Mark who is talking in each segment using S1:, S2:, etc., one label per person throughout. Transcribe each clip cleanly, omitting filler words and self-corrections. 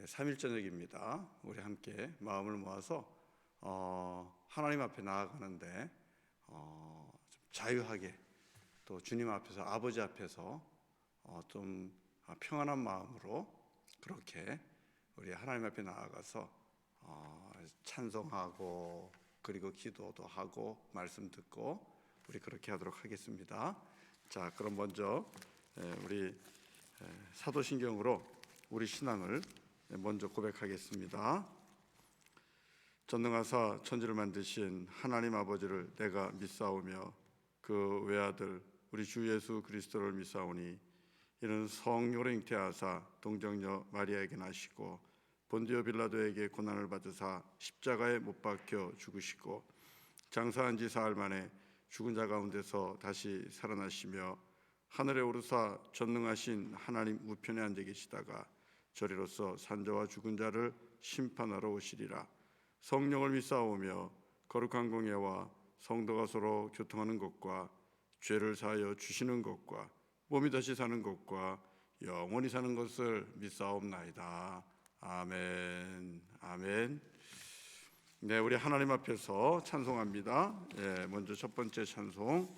S1: 3일 저녁입니다. 우리 함께 마음을 모아서 하나님 앞에 나아가는데 좀 자유하게 또 주님 앞에서 아버지 앞에서 좀 평안한 마음으로 그렇게 우리 하나님 앞에 나아가서 찬송하고 그리고 기도도 하고 말씀 듣고 우리 그렇게 하도록 하겠습니다. 자, 그럼 먼저 우리 사도신경으로 우리 신앙을 먼저 고백하겠습니다. 전능하사 천지를 만드신 하나님 아버지를 내가 믿사오며 그 외아들 우리 주 예수 그리스도를 믿사오니 이는 성령으로 잉태하사 동정녀 마리아에게 나시고 본디오 빌라도에게 고난을 받으사 십자가에 못 박혀 죽으시고 장사한 지 사흘 만에 죽은 자 가운데서 다시 살아나시며 하늘에 오르사 전능하신 하나님 우편에 앉아 계시다가 저리로서 산자와 죽은 자를 심판하러 오시리라. 성령을 믿사오며 거룩한 공예와 성도가 서로 교통하는 것과 죄를 사하여 주시는 것과 몸이 다시 사는 것과 영원히 사는 것을 믿사옵나이다. 아멘. 아멘. 네, 우리 하나님 앞에서 찬송합니다. 먼저 첫 번째 찬송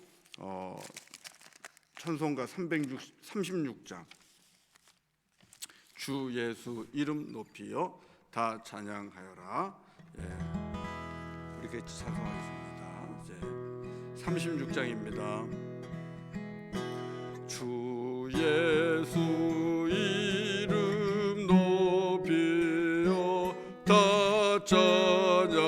S1: 찬송가 336장 주 예수 이름 높이여 다 찬양하여라. 우리 같이 찬송하겠습니다. 이제 36장입니다. 주 예수 이름 높이여 다 찬양하여라.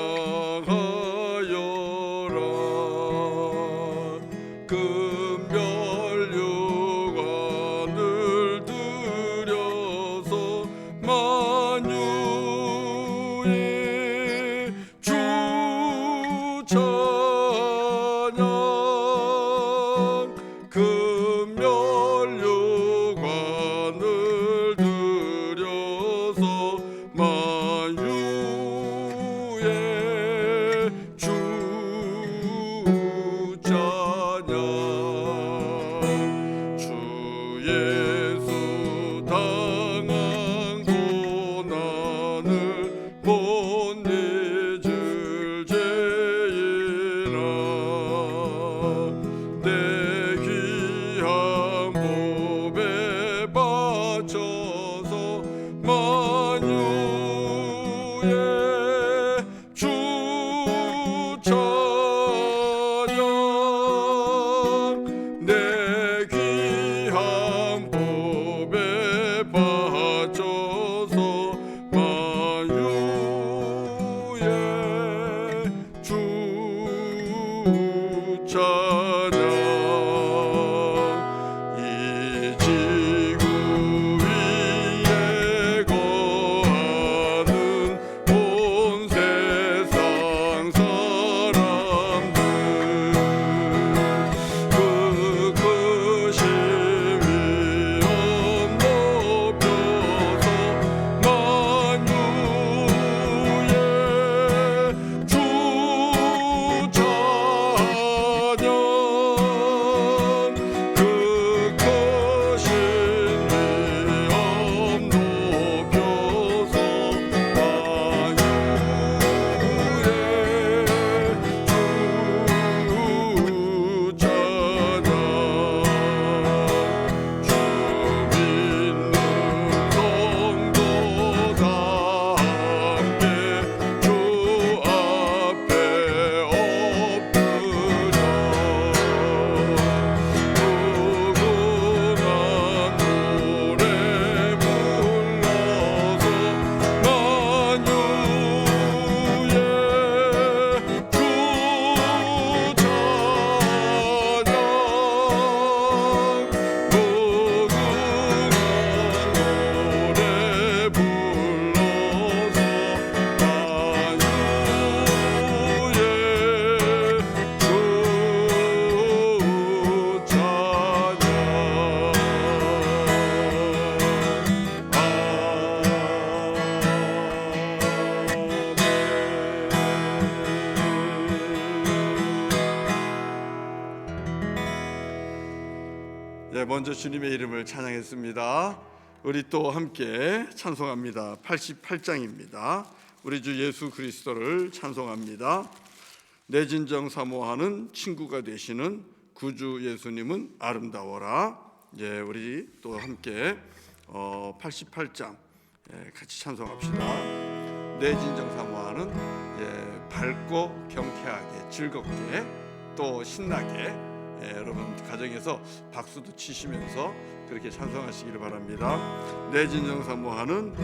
S1: 금별육관을 들여서 만유의 주 찬양. 금별육관을 들여서 만유의 주 찬양. 주 예수 당한 고난을 못 잊을 죄인아 내 귀한 법에 바쳐서 만유의 주 찬양. 내 귀한 법에 바쳐서 만유의 주 찬양. 이 지구 위에 거하는 온 세상 사람들 그 크신 위엄 높여서 만유의 주 찬양. 그 크신 위엄 높여서 만유의 주 찬양. 주 믿는 성도 다 함께 주 앞에 엎드려 누구나 노래 불러서 만유의 주 찬양. 누구나 노래 불러서 만유의 주 찬양. 먼저 주님의 이름을 찬양했습니다. 우리 또 함께 찬송합니다. 88장입니다. 우리 주 예수 그리스도를 찬송합니다. 내 진정 사모하는 친구가 되시는 구주 예수님은 아름다워라. 예, 우리 또 함께 88장 같이 찬송합시다. 내 진정 사모하는 밝고 경쾌하게 즐겁게 또 신나게 여러분 가정에서 박수도 치시면서 그렇게 찬송하시기를 바랍니다. 내 진정 사모하는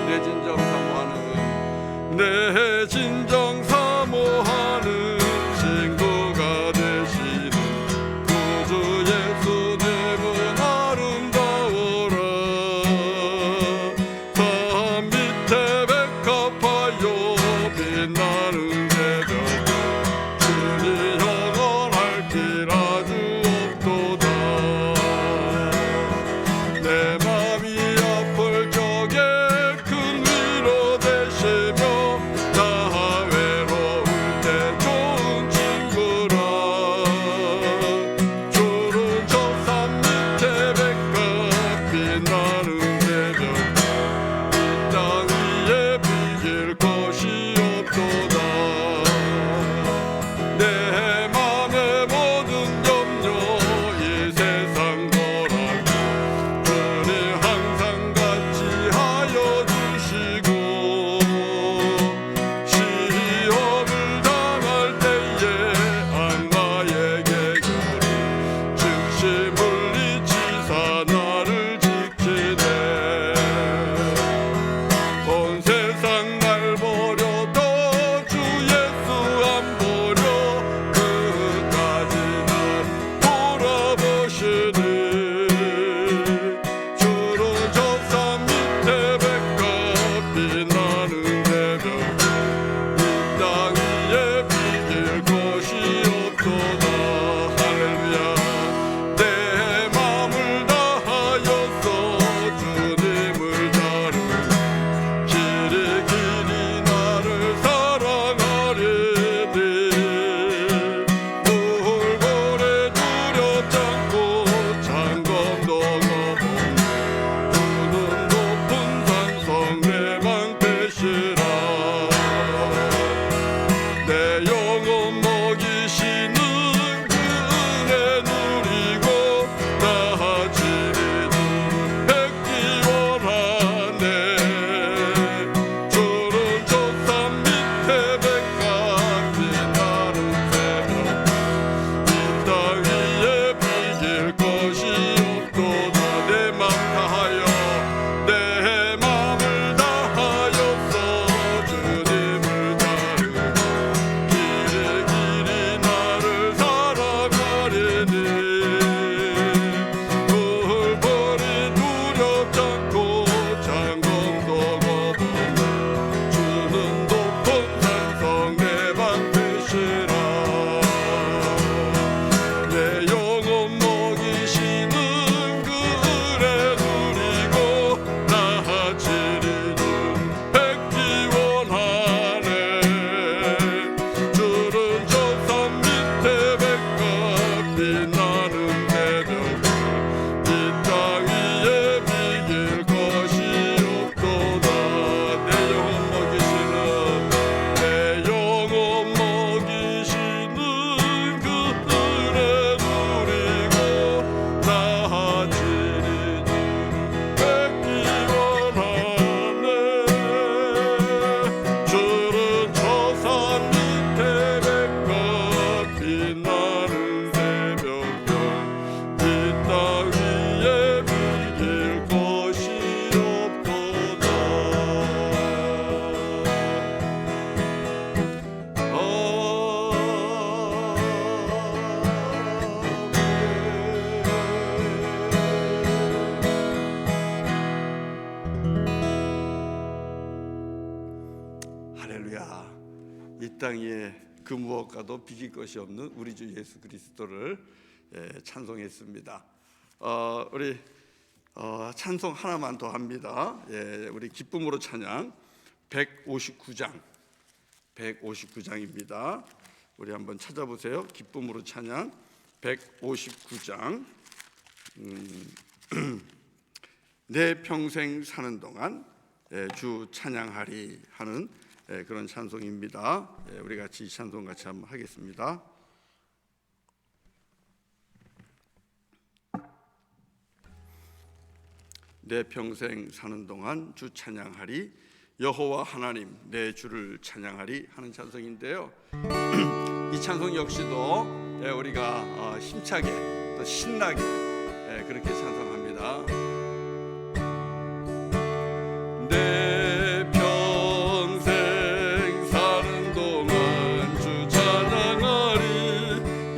S1: 내 진정 사모하는 내 진정 사모하는 친구가 되시는 구주 예수님은 아름다워라. 산 밑에 백합화요 빛나는 땅 위에 그 무엇과도 비길 것이 없는 우리 주 예수 그리스도를 찬송했습니다. 우리 찬송 하나만 더 합니다. 우리 기쁨으로 찬양 159장입니다. 우리 한번 찾아보세요. 기쁨으로 찬양 159장 내 평생 사는 동안 주 찬양하리 하는 그런 찬송입니다. 우리 같이 이 찬송 같이 한번 하겠습니다. 내 평생 사는 동안 주 찬양하리, 여호와 하나님 내 주를 찬양하리 하는 찬송인데요. 이 찬송 역시도 우리가 힘차게 또 신나게 그렇게 찬송합니다. 내 평생 사는 동안 주 찬양하리,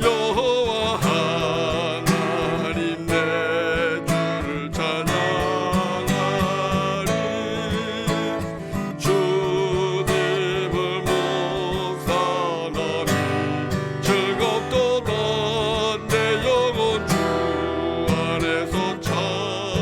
S1: 여호와 하나님 내 주를 찬양하리. 주님을 묵상하리 즐겁도다 내 영혼 주 안에서 찬양하리.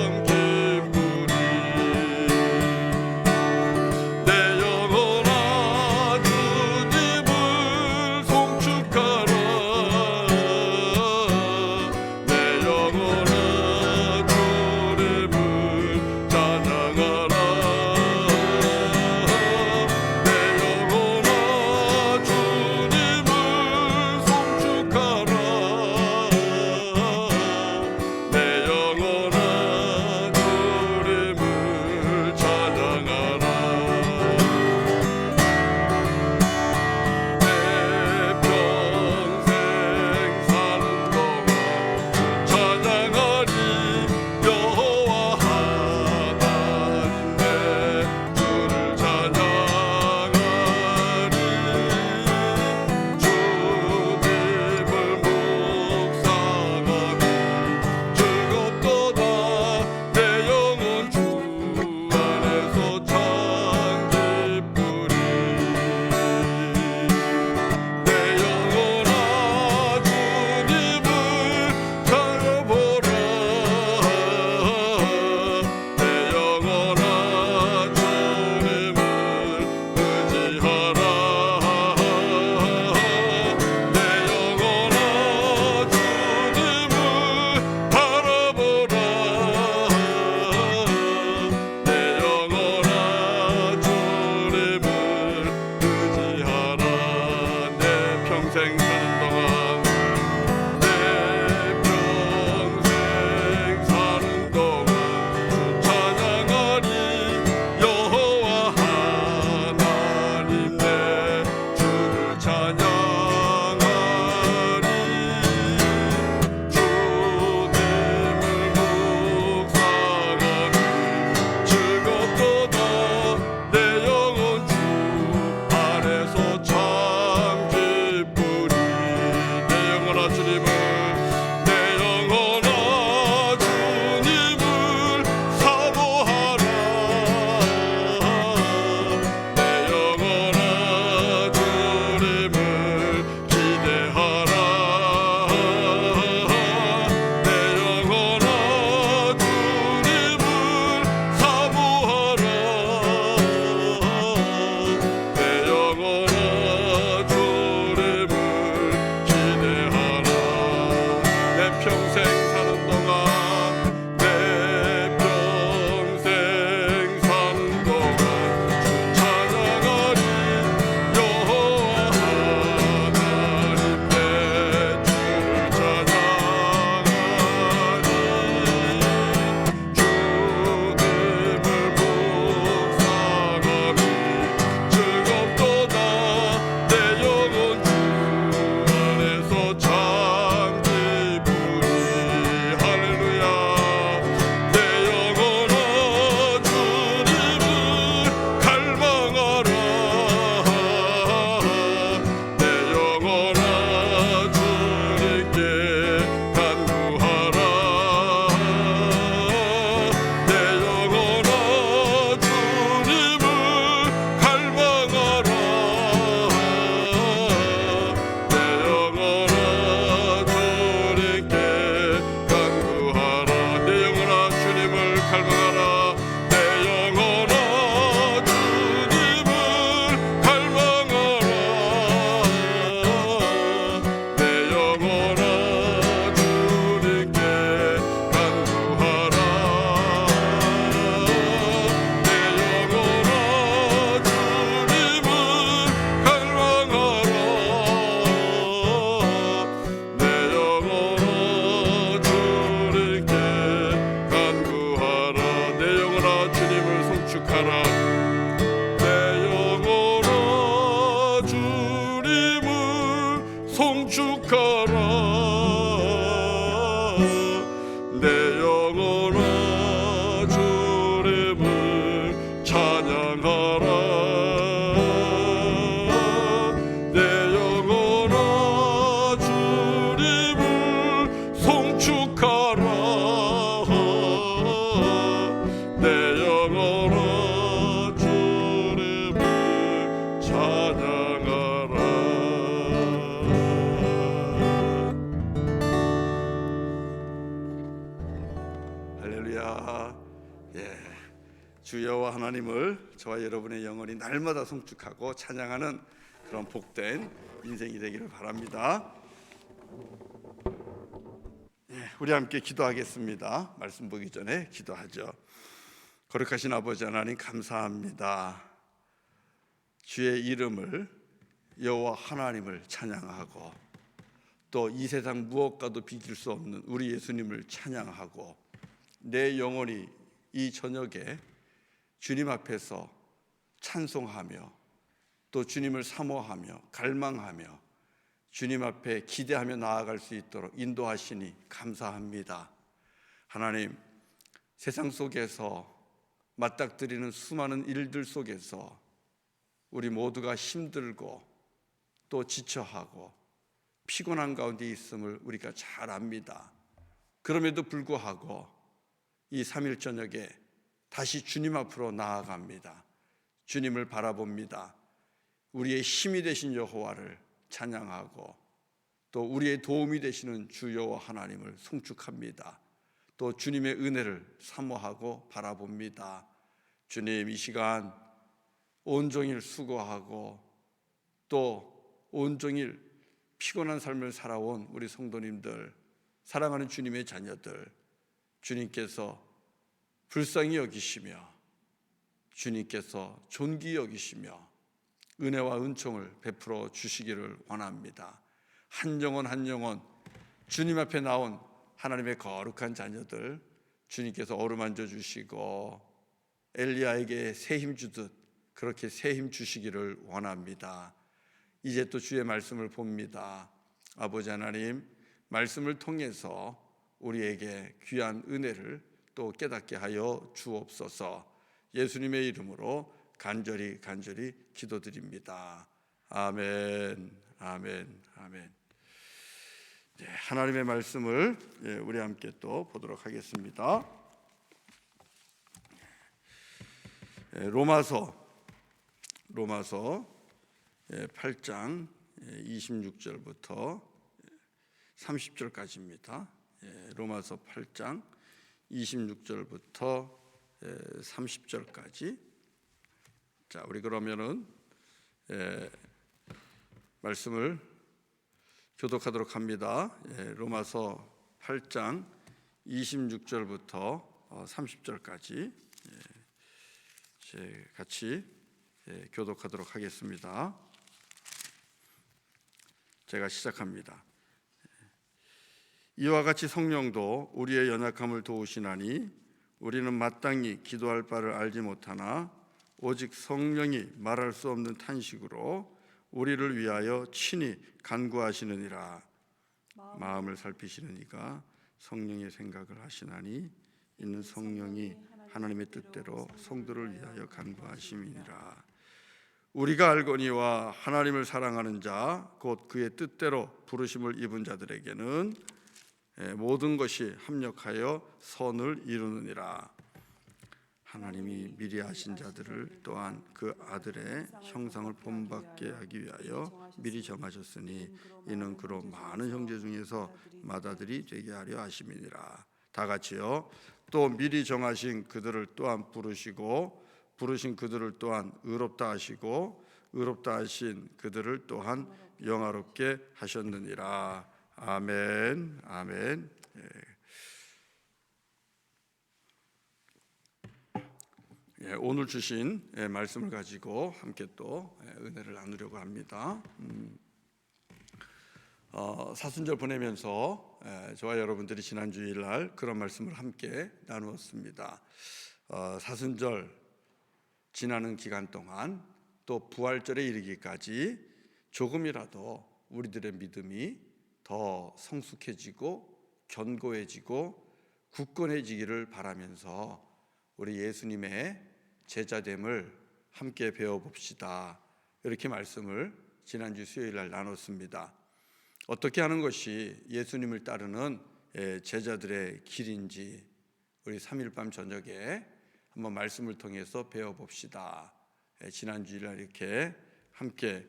S1: 주 여호와 하나님을 저와 여러분의 영혼이 날마다 송축하고 찬양하는 그런 복된 인생이 되기를 바랍니다. 우리 함께 기도하겠습니다. 말씀 보기 전에 기도하죠. 거룩하신 아버지 하나님, 감사합니다. 주의 이름을, 여호와 하나님을 찬양하고 또 이 세상 무엇과도 비길 수 없는 우리 예수님을 찬양하고 내 영혼이 이 저녁에 주님 앞에서 찬송하며 또 주님을 사모하며 갈망하며 주님 앞에 기대하며 나아갈 수 있도록 인도하시니 감사합니다. 하나님, 세상 속에서 맞닥뜨리는 수많은 일들 속에서 우리 모두가 힘들고 또 지쳐하고 피곤한 가운데 있음을 우리가 잘 압니다. 그럼에도 불구하고 이 3일 저녁에 다시 주님 앞으로 나아갑니다. 주님을 바라봅니다. 우리의 힘이 되신 여호와를 찬양하고 또 우리의 도움이 되시는 주 여호와 하나님을 송축합니다. 또 주님의 은혜를 사모하고 바라봅니다. 주님, 이 시간 온종일 수고하고 또 온종일 피곤한 삶을 살아온 우리 성도님들, 사랑하는 주님의 자녀들, 주님께서 불쌍히 여기시며 주님께서 존귀히 여기시며 은혜와 은총을 베풀어 주시기를 원합니다. 한 영혼 한 영혼 주님 앞에 나온 하나님의 거룩한 자녀들 주님께서 어루만져 주시고 엘리야에게 새 힘 주듯 그렇게 새 힘 주시기를 원합니다. 이제 또 주의 말씀을 봅니다. 아버지 하나님, 말씀을 통해서 우리에게 귀한 은혜를 또 깨닫게 하여 주옵소서. 예수님의 이름으로 간절히 기도드립니다. 아멘, 아멘, 아멘. 하나님의 말씀을 우리 함께 또 보도록 하겠습니다. 로마서 8장 26절부터 30절까지입니다. 로마서 8장 26절부터 30절까지. 자, 우리 그러면은 말씀을 교독하도록 합니다. 로마서 8장 26절부터 30절까지 같이 교독하도록 하겠습니다. 제가 시작합니다. 이와 같이 성령도 우리의 연약함을 도우시나니 우리는 마땅히 기도할 바를 알지 못하나 오직 성령이 말할 수 없는 탄식으로 우리를 위하여 친히 간구하시느니라. 마음을 살피시는 이가 성령의 생각을 하시나니 이는 성령이 하나님의 뜻대로 성도를 위하여 간구하심이니라. 우리가 알거니와 하나님을 사랑하는 자 곧 그의 뜻대로 부르심을 입은 자들에게는 모든 것이 합력하여 선을 이루느니라. 하나님이 미리 아신 자들을 또한 그 아들의 형상을 본받게 하기 위하여 미리 정하셨으니 이는 그로 많은 형제 중에서 맏아들이 되게 하려 하심이니라. 다 같이요. 또 미리 정하신 그들을 또한 부르시고 부르신 그들을 또한 의롭다 하시고 의롭다 하신 그들을 또한 영화롭게 하셨느니라. 아멘, 아멘. 오늘 주신 말씀을 가지고 함께 또 은혜를 나누려고 합니다. 사순절 보내면서 저와 여러분들이 지난 주일날 그런 말씀을 함께 나누었습니다. 사순절 지나는 기간 동안 또 부활절에 이르기까지 조금이라도 우리들의 믿음이 더 성숙해지고 견고해지고 굳건해지기를 바라면서 우리 예수님의 제자됨을 함께 배워봅시다. 이렇게 말씀을 지난주 수요일날 나눴습니다. 어떻게 하는 것이 예수님을 따르는 제자들의 길인지 우리 3일 밤 저녁에 한번 말씀을 통해서 배워봅시다. 지난 주일날 이렇게 함께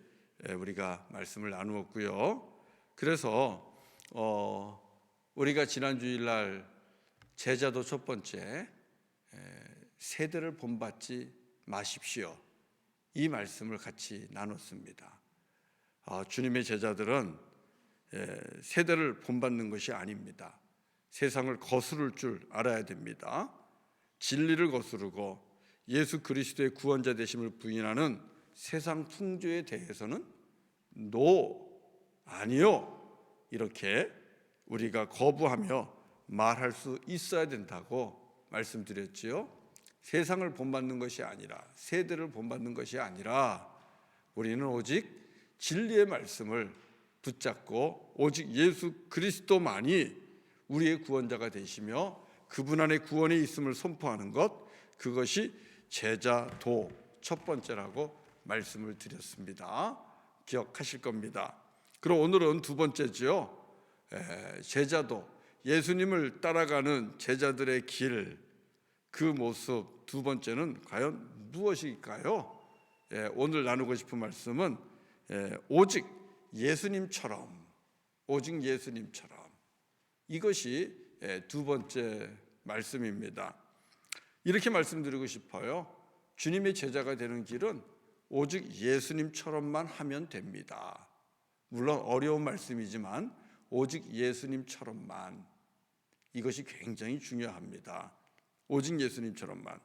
S1: 우리가 말씀을 나누었고요. 그래서 우리가 지난 주일날 제자도 첫 번째, 세대를 본받지 마십시오. 이 말씀을 같이 나눴습니다. 주님의 제자들은 세대를 본받는 것이 아닙니다. 세상을 거스를 줄 알아야 됩니다. 진리를 거스르고 예수 그리스도의 구원자 되심을 부인하는 세상 풍조에 대해서는 아니요, 이렇게 우리가 거부하며 말할 수 있어야 된다고 말씀드렸지요. 세상을 본받는 것이 아니라, 세대를 본받는 것이 아니라 우리는 오직 진리의 말씀을 붙잡고 오직 예수 그리스도만이 우리의 구원자가 되시며 그분 안에 구원이 있음을 선포하는 것, 그것이 제자도 첫 번째라고 말씀을 드렸습니다. 기억하실 겁니다. 그럼 오늘은 두 번째지요. 제자도, 예수님을 따라가는 제자들의 길, 그 모습 두 번째는 과연 무엇일까요? 오늘 나누고 싶은 말씀은 오직 예수님처럼, 이것이 두 번째 말씀입니다. 이렇게 말씀드리고 싶어요. 주님의 제자가 되는 길은 오직 예수님처럼만 하면 됩니다. 물론 어려운 말씀이지만 오직 예수님처럼만, 이것이 굉장히 중요합니다. 오직 예수님처럼만,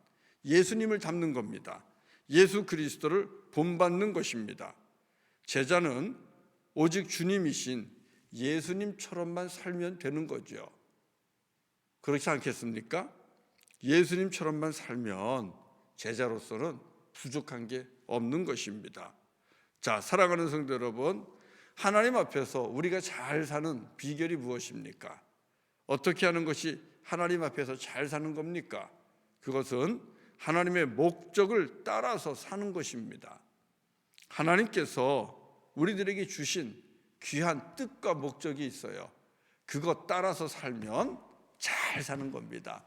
S1: 예수님을 닮는 겁니다. 예수 그리스도를 본받는 것입니다. 제자는 오직 주님이신 예수님처럼만 살면 되는 거죠. 그렇지 않겠습니까? 예수님처럼만 살면 제자로서는 부족한 게 없는 것입니다. 자, 사랑하는 성도 여러분, 하나님 앞에서 우리가 잘 사는 비결이 무엇입니까? 어떻게 하는 것이 하나님 앞에서 잘 사는 겁니까? 그것은 하나님의 목적을 따라서 사는 것입니다. 하나님께서 우리들에게 주신 귀한 뜻과 목적이 있어요. 그것 따라서 살면 잘 사는 겁니다.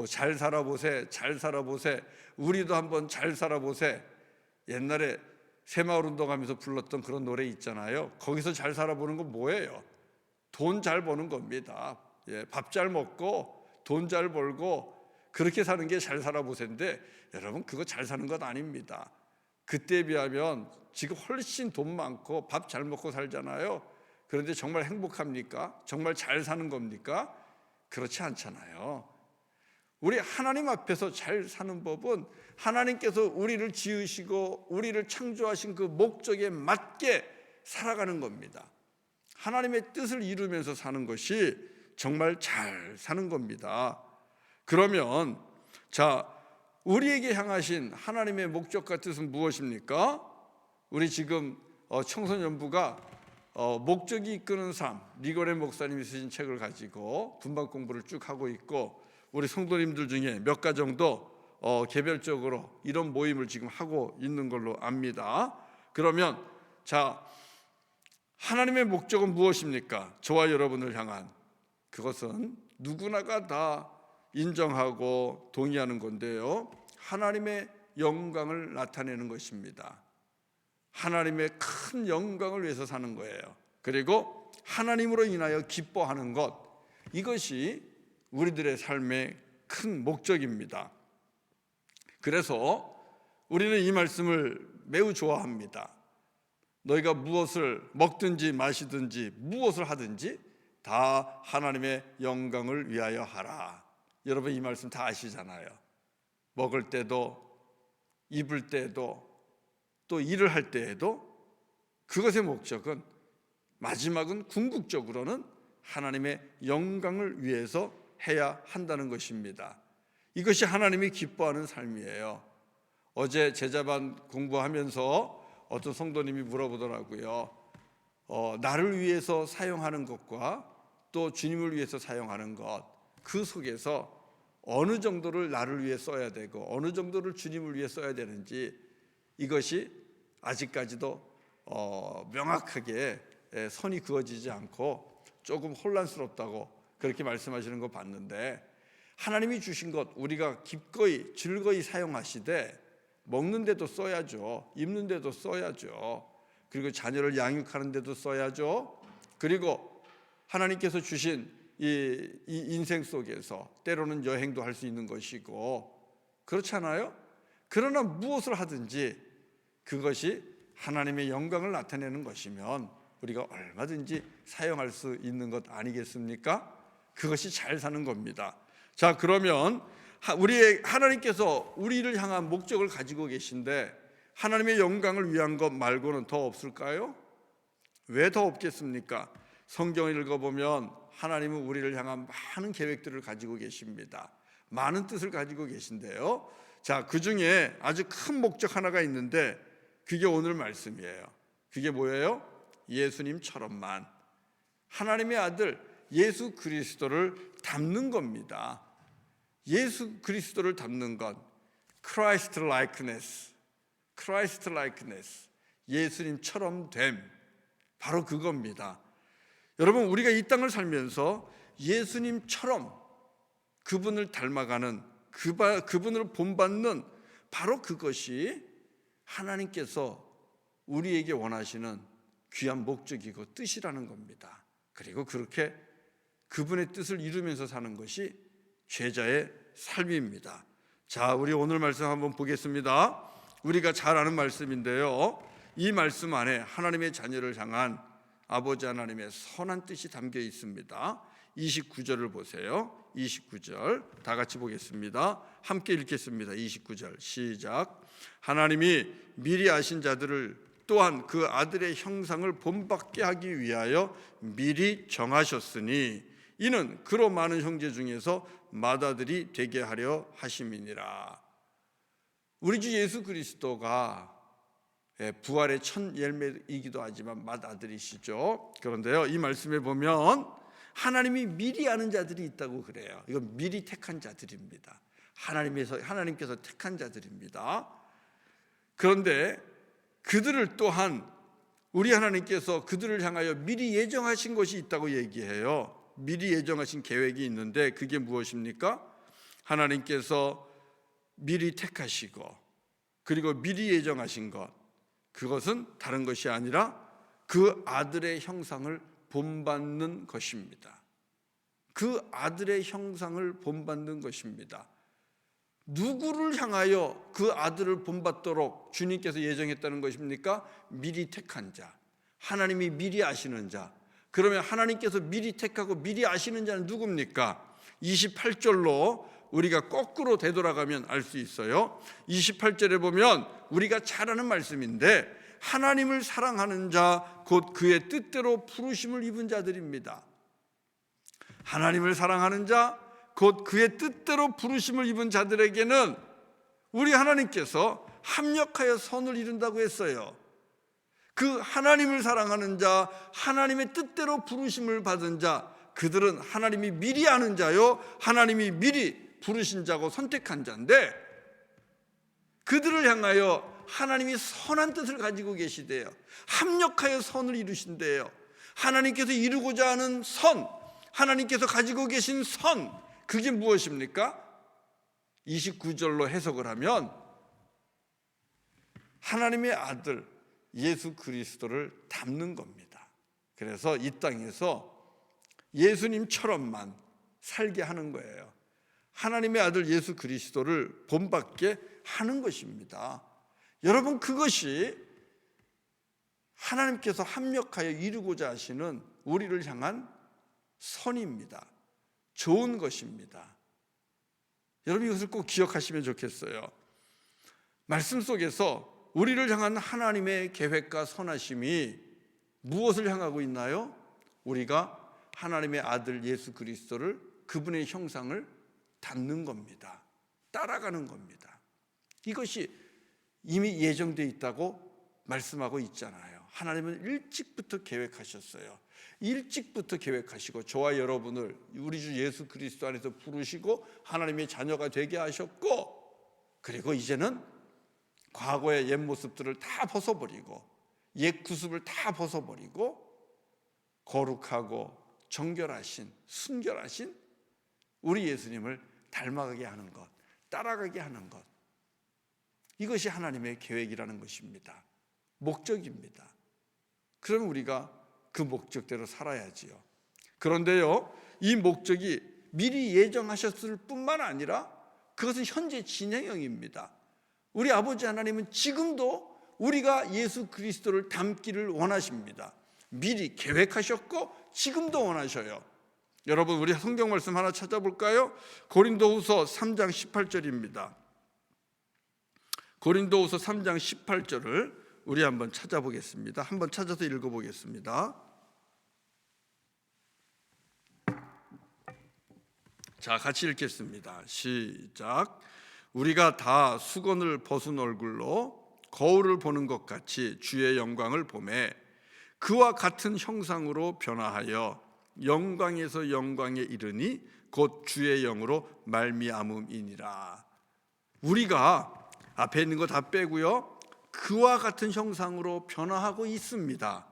S1: 잘 살아보세, 잘 살아보세, 우리도 한번 잘 살아보세. 옛날에 새마을 운동하면서 불렀던 그런 노래 있잖아요. 거기서 잘 살아보는 건 뭐예요? 돈 잘 버는 겁니다. 밥 잘 먹고 돈 잘 벌고 그렇게 사는 게 잘 살아보세인데, 여러분, 그거 잘 사는 것 아닙니다. 그때에 비하면 지금 훨씬 돈 많고 밥 잘 먹고 살잖아요. 그런데 정말 행복합니까? 정말 잘 사는 겁니까? 그렇지 않잖아요. 우리 하나님 앞에서 잘 사는 법은 하나님께서 우리를 지으시고 우리를 창조하신 그 목적에 맞게 살아가는 겁니다. 하나님의 뜻을 이루면서 사는 것이 정말 잘 사는 겁니다. 그러면 우리에게 향하신 하나님의 목적과 뜻은 무엇입니까? 우리 지금 청소년부가 목적이 이끄는 삶, 리거렌 목사님이 쓰신 책을 가지고 분반 공부를 쭉 하고 있고, 우리 성도님들 중에 몇 가 정도 개별적으로 이런 모임을 지금 하고 있는 걸로 압니다. 그러면 하나님의 목적은 무엇입니까? 저와 여러분을 향한, 그것은 누구나가 다 인정하고 동의하는 건데요, 하나님의 영광을 나타내는 것입니다. 하나님의 큰 영광을 위해서 사는 거예요. 그리고 하나님으로 인하여 기뻐하는 것, 이것이 우리들의 삶의 큰 목적입니다. 그래서 우리는 이 말씀을 매우 좋아합니다. 너희가 무엇을 먹든지 마시든지 무엇을 하든지 다 하나님의 영광을 위하여 하라. 여러분, 이 말씀 다 아시잖아요. 먹을 때도, 입을 때도, 또 일을 할 때에도 그것의 목적은, 마지막은 궁극적으로는 하나님의 영광을 위해서 해야 한다는 것입니다. 이것이 하나님이 기뻐하는 삶이에요. 어제 제자반 공부하면서 어떤 성도님이 물어보더라고요. 나를 위해서 사용하는 것과 또 주님을 위해서 사용하는 것, 그 속에서 어느 정도를 나를 위해 써야 되고 어느 정도를 주님을 위해 써야 되는지, 이것이 아직까지도 명확하게 선이 그어지지 않고 조금 혼란스럽다고 그렇게 말씀하시는 거 봤는데, 하나님이 주신 것 우리가 기꺼이 즐거이 사용하시되 먹는 데도 써야죠. 입는 데도 써야죠. 그리고 자녀를 양육하는 데도 써야죠. 그리고 하나님께서 주신 이 인생 속에서 때로는 여행도 할 수 있는 것이고, 그렇잖아요? 그러나 무엇을 하든지 그것이 하나님의 영광을 나타내는 것이면 우리가 얼마든지 사용할 수 있는 것 아니겠습니까? 그것이 잘 사는 겁니다. 자, 그러면 하나님께서 우리를 향한 목적을 가지고 계신데 하나님의 영광을 위한 것 말고는 더 없을까요? 왜 더 없겠습니까? 성경을 읽어보면 하나님은 우리를 향한 많은 계획들을 가지고 계십니다. 많은 뜻을 가지고 계신데요. 자, 그 중에 아주 큰 목적 하나가 있는데 그게 오늘 말씀이에요. 그게 뭐예요? 예수님처럼만 하나님의 아들 예수 그리스도를 닮는 겁니다. 예수 그리스도를 닮는 것, Christ likeness, Christ likeness, 예수님처럼 됨, 바로 그겁니다. 여러분, 우리가 이 땅을 살면서 예수님처럼 그분을 닮아가는, 그분을 본받는 바로 그것이 하나님께서 우리에게 원하시는 귀한 목적이고 뜻이라는 겁니다. 그리고 그렇게 그분의 뜻을 이루면서 사는 것이 죄자의 삶입니다. 자, 우리 오늘 말씀 한번 보겠습니다. 우리가 잘 아는 말씀인데요, 이 말씀 안에 하나님의 자녀를 향한 아버지 하나님의 선한 뜻이 담겨 있습니다. 29절을 보세요. 29절 다 같이 보겠습니다. 함께 읽겠습니다. 29절 시작. 하나님이 미리 아신 자들을 또한 그 아들의 형상을 본받게 하기 위하여 미리 정하셨으니 이는 그로 많은 형제 중에서 맏아들이 되게 하려 하심이니라. 우리 주 예수 그리스도가 부활의 첫 열매이기도 하지만 맏아들이시죠. 그런데요, 이 말씀에 보면 하나님이 미리 아는 자들이 있다고 그래요. 이건 미리 택한 자들입니다. 하나님께서 택한 자들입니다. 그런데 그들을 또한 우리 하나님께서 그들을 향하여 미리 예정하신 것이 있다고 얘기해요. 미리 예정하신 계획이 있는데 그게 무엇입니까? 하나님께서 미리 택하시고 그리고 미리 예정하신 것, 그것은 다른 것이 아니라 그 아들의 형상을 본받는 것입니다. 그 아들의 형상을 본받는 것입니다. 누구를 향하여 그 아들을 본받도록 주님께서 예정했다는 것입니까? 미리 택한 자, 하나님이 미리 아시는 자. 그러면 하나님께서 미리 택하고 미리 아시는 자는 누굽니까? 28절로 우리가 거꾸로 되돌아가면 알 수 있어요. 28절에 보면 우리가 잘 아는 말씀인데 하나님을 사랑하는 자, 곧 그의 뜻대로 부르심을 입은 자들입니다. 하나님을 사랑하는 자, 곧 그의 뜻대로 부르심을 입은 자들에게는 우리 하나님께서 합력하여 선을 이룬다고 했어요. 그 하나님을 사랑하는 자, 하나님의 뜻대로 부르심을 받은 자, 그들은 하나님이 미리 아는 자요, 하나님이 미리 부르신 자고 선택한 자인데 그들을 향하여 하나님이 선한 뜻을 가지고 계시대요. 합력하여 선을 이루신대요. 하나님께서 이루고자 하는 선, 하나님께서 가지고 계신 선, 그게 무엇입니까? 29절로 해석을 하면 하나님의 아들 예수 그리스도를 닮는 겁니다. 그래서 이 땅에서 예수님처럼만 살게 하는 거예요. 하나님의 아들 예수 그리스도를 본받게 하는 것입니다. 여러분, 그것이 하나님께서 합력하여 이루고자 하시는 우리를 향한 선입니다. 좋은 것입니다. 여러분, 이것을 꼭 기억하시면 좋겠어요. 말씀 속에서 우리를 향한 하나님의 계획과 선하심이 무엇을 향하고 있나요? 우리가 하나님의 아들 예수 그리스도를, 그분의 형상을 닮는 겁니다. 따라가는 겁니다. 이것이 이미 예정되어 있다고 말씀하고 있잖아요. 하나님은 일찍부터 계획하셨어요. 일찍부터 계획하시고 저와 여러분을 우리 주 예수 그리스도 안에서 부르시고 하나님의 자녀가 되게 하셨고, 그리고 이제는 과거의 옛 모습들을 다 벗어버리고 옛 구습을 다 벗어버리고 거룩하고 정결하신, 순결하신 우리 예수님을 닮아가게 하는 것, 따라가게 하는 것, 이것이 하나님의 계획이라는 것입니다. 목적입니다. 그럼 우리가 그 목적대로 살아야지요. 그런데요, 이 목적이 미리 예정하셨을 뿐만 아니라 그것은 현재 진행형입니다. 우리 아버지 하나님은 지금도 우리가 예수 그리스도를 닮기를 원하십니다. 미리 계획하셨고 지금도 원하셔요. 여러분, 우리 성경 말씀 하나 찾아볼까요? 고린도후서 3장 18절입니다. 고린도후서 3장 18절을 우리 한번 찾아보겠습니다. 한번 찾아서 읽어보겠습니다. 자, 같이 읽겠습니다. 시작. 우리가 다 수건을 벗은 얼굴로 거울을 보는 것 같이 주의 영광을 보매 그와 같은 형상으로 변화하여 영광에서 영광에 이르니 곧 주의 영으로 말미암음이니라. 우리가 앞에 있는 거 다 빼고요, 그와 같은 형상으로 변화하고 있습니다.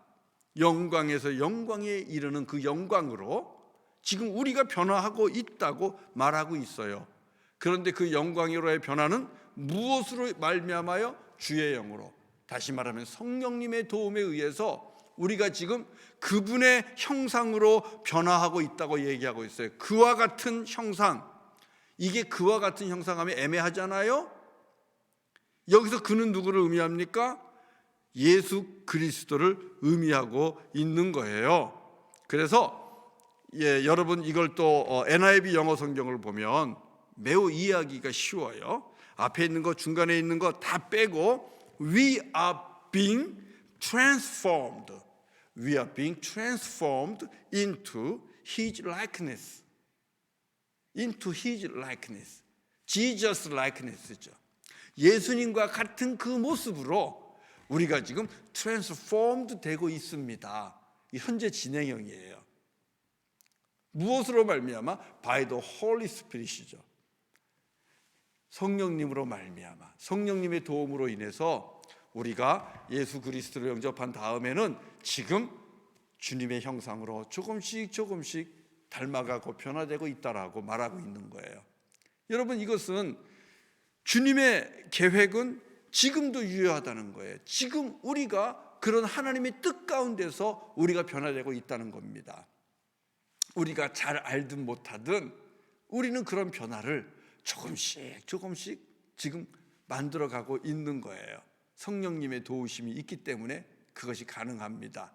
S1: 영광에서 영광에 이르는 그 영광으로 지금 우리가 변화하고 있다고 말하고 있어요. 그런데 그 영광으로의 변화는 무엇으로 말미암아요? 주의 영으로. 다시 말하면 성령님의 도움에 의해서 우리가 지금 그분의 형상으로 변화하고 있다고 얘기하고 있어요. 그와 같은 형상. 이게 그와 같은 형상하면 애매하잖아요. 여기서 그는 누구를 의미합니까? 예수 그리스도를 의미하고 있는 거예요. 그래서 여러분, 이걸 또 NIV 영어 성경을 보면 매우 이해하기가 쉬워요. 앞에 있는 거, 중간에 있는 거 다 빼고 We are being transformed. We are being transformed into His likeness. Into His likeness. Jesus likeness죠. 예수님과 같은 그 모습으로 우리가 지금 transformed 되고 있습니다. 현재 진행형이에요. 무엇으로 말미암아? By the Holy Spirit이죠. 성령님으로 말미암아, 성령님의 도움으로 인해서 우리가 예수 그리스도를 영접한 다음에는 지금 주님의 형상으로 조금씩 닮아가고 변화되고 있다라고 말하고 있는 거예요. 여러분, 이것은 주님의 계획은 지금도 유효하다는 거예요. 지금 우리가 그런 하나님의 뜻 가운데서 우리가 변화되고 있다는 겁니다. 우리가 잘 알든 못하든 우리는 그런 변화를 조금씩 지금 만들어가고 있는 거예요. 성령님의 도우심이 있기 때문에 그것이 가능합니다.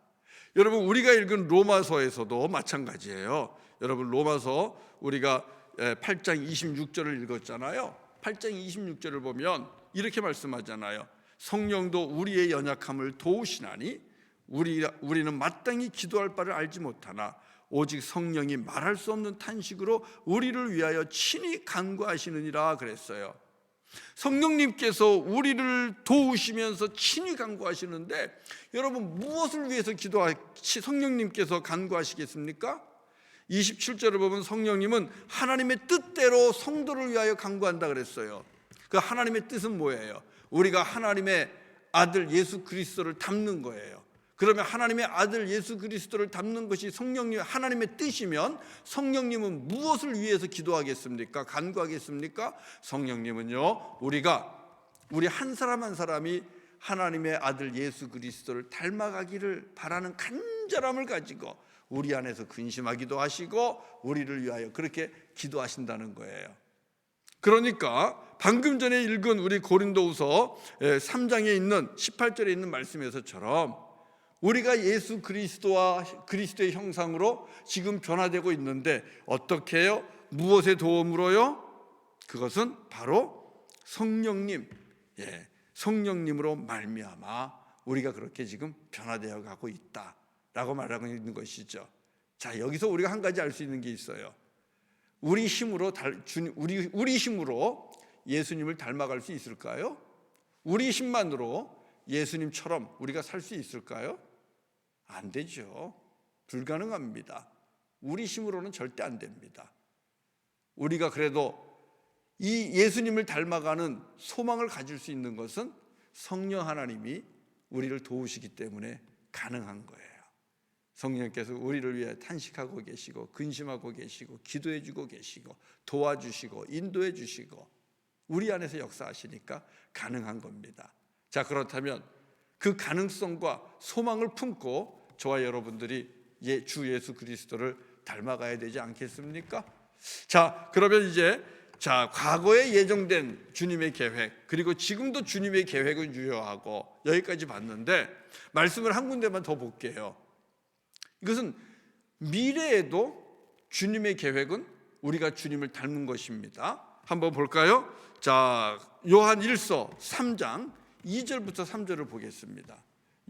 S1: 여러분, 우리가 읽은 로마서에서도 마찬가지예요. 여러분, 로마서 우리가 8장 26절을 읽었잖아요. 8장 26절을 보면 이렇게 말씀하잖아요. 성령도 우리의 연약함을 도우시나니 우리는 마땅히 기도할 바를 알지 못하나 오직 성령이 말할 수 없는 탄식으로 우리를 위하여 친히 간구하시느니라 그랬어요. 성령님께서 우리를 도우시면서 친히 간구하시는데, 여러분, 무엇을 위해서 성령님께서 간구하시겠습니까? 27절을 보면 성령님은 하나님의 뜻대로 성도를 위하여 간구한다 그랬어요. 그 하나님의 뜻은 뭐예요? 우리가 하나님의 아들 예수 그리스도를 닮는 거예요. 그러면 하나님의 아들 예수 그리스도를 닮는 것이 성령님, 하나님의 뜻이면 성령님은 무엇을 위해서 기도하겠습니까? 간구하겠습니까? 성령님은요, 우리 한 사람 한 사람이 하나님의 아들 예수 그리스도를 닮아가기를 바라는 간절함을 가지고 우리 안에서 근심하기도 하시고 우리를 위하여 그렇게 기도하신다는 거예요. 그러니까 방금 전에 읽은 우리 고린도후서 3장에 있는 18절에 있는 말씀에서처럼 우리가 예수 그리스도의 형상으로 지금 변화되고 있는데 어떻게 해요? 무엇의 도움으로요? 그것은 바로 성령님으로 말미암아 우리가 그렇게 지금 변화되어 가고 있다라고 말하고 있는 것이죠. 자, 여기서 우리가 한 가지 알 수 있는 게 있어요. 우리 힘으로 예수님을 닮아갈 수 있을까요? 우리 힘만으로 예수님처럼 우리가 살 수 있을까요? 안 되죠. 불가능합니다. 우리 힘으로는 절대 안 됩니다. 우리가 그래도 이 예수님을 닮아가는 소망을 가질 수 있는 것은 성령 하나님이 우리를 도우시기 때문에 가능한 거예요. 성령께서 우리를 위해 탄식하고 계시고 근심하고 계시고 기도해주고 계시고 도와주시고 인도해주시고 우리 안에서 역사하시니까 가능한 겁니다. 자, 그렇다면 그 가능성과 소망을 품고 저와 여러분들이 주 예수 그리스도를 닮아가야 되지 않겠습니까? 자, 그러면 이제 자, 과거에 예정된 주님의 계획, 그리고 지금도 주님의 계획은 유효하고, 여기까지 봤는데 말씀을 한 군데만 더 볼게요. 이것은 미래에도 주님의 계획은 우리가 주님을 닮는 것입니다. 한번 볼까요? 자, 요한 1서 3장 2절부터 3절을 보겠습니다.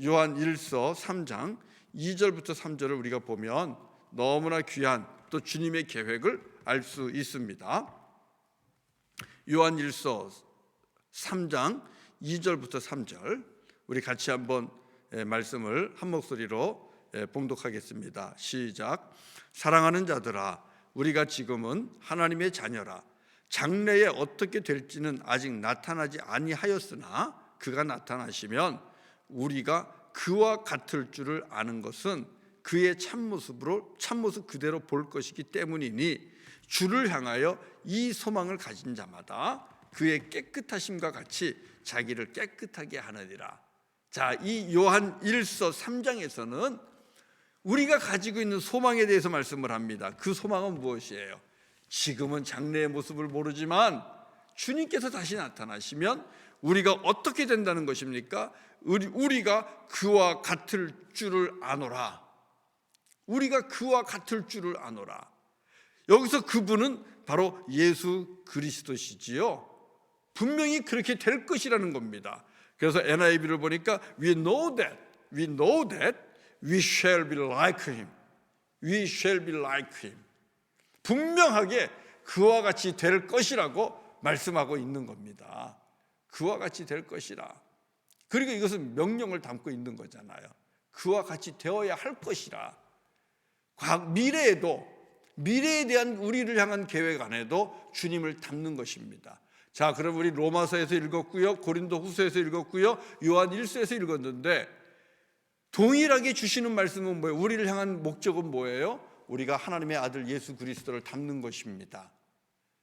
S1: 요한 1서 3장 2절부터 3절을 우리가 보면 너무나 귀한 또 주님의 계획을 알 수 있습니다. 요한 1서 3장 2절부터 3절 우리 같이 한번 말씀을 한 목소리로 봉독하겠습니다. 시작. 사랑하는 자들아, 우리가 지금은 하나님의 자녀라. 장래에 어떻게 될지는 아직 나타나지 아니하였으나 그가 나타나시면 우리가 그와 같을 줄을 아는 것은 그의 참모습 그대로 볼 것이기 때문이니, 주를 향하여 이 소망을 가진 자마다 그의 깨끗하심과 같이 자기를 깨끗하게 하느니라. 자, 이 요한 1서 3장에서는 우리가 가지고 있는 소망에 대해서 말씀을 합니다. 그 소망은 무엇이에요? 지금은 장래의 모습을 모르지만 주님께서 다시 나타나시면 우리가 어떻게 된다는 것입니까? 우리가 그와 같을 줄을 아노라. 우리가 그와 같을 줄을 아노라. 여기서 그분은 바로 예수 그리스도시지요. 분명히 그렇게 될 것이라는 겁니다. 그래서 NIV를 보니까 we know that we shall be like him. We shall be like him. 분명하게 그와 같이 될 것이라고 말씀하고 있는 겁니다. 그와 같이 될 것이라. 그리고 이것은 명령을 담고 있는 거잖아요. 그와 같이 되어야 할 것이라. 미래에 대한 우리를 향한 계획 안에도 주님을 담는 것입니다. 자, 그럼 우리 로마서에서 읽었고요, 고린도 후서에서 읽었고요, 요한 1서에서 읽었는데 동일하게 주시는 말씀은 뭐예요? 우리를 향한 목적은 뭐예요? 우리가 하나님의 아들 예수 그리스도를 담는 것입니다.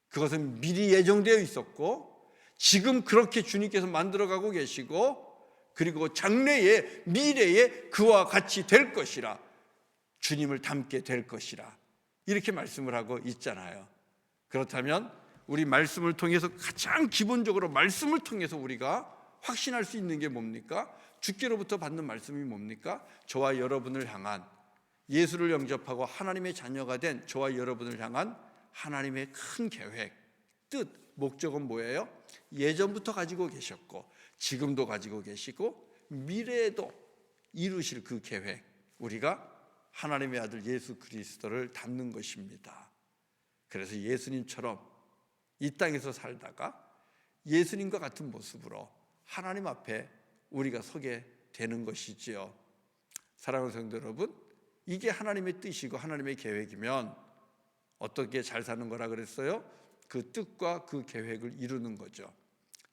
S1: 그것은 미리 예정되어 있었고 지금 그렇게 주님께서 만들어가고 계시고, 그리고 장래에 미래에 그와 같이 될 것이라, 주님을 닮게 될 것이라, 이렇게 말씀을 하고 있잖아요. 그렇다면 우리 말씀을 통해서 가장 기본적으로 말씀을 통해서 우리가 확신할 수 있는 게 뭡니까? 주께로부터 받는 말씀이 뭡니까? 저와 여러분을 향한, 예수를 영접하고 하나님의 자녀가 된 저와 여러분을 향한 하나님의 큰 계획, 뜻, 목적은 뭐예요? 예전부터 가지고 계셨고 지금도 가지고 계시고 미래에도 이루실 그 계획, 우리가 하나님의 아들 예수 그리스도를 닮는 것입니다. 그래서 예수님처럼 이 땅에서 살다가 예수님과 같은 모습으로 하나님 앞에 우리가 서게 되는 것이지요. 사랑하는 성도 여러분, 이게 하나님의 뜻이고 하나님의 계획이면 어떻게 잘 사는 거라 그랬어요? 그 뜻과 그 계획을 이루는 거죠.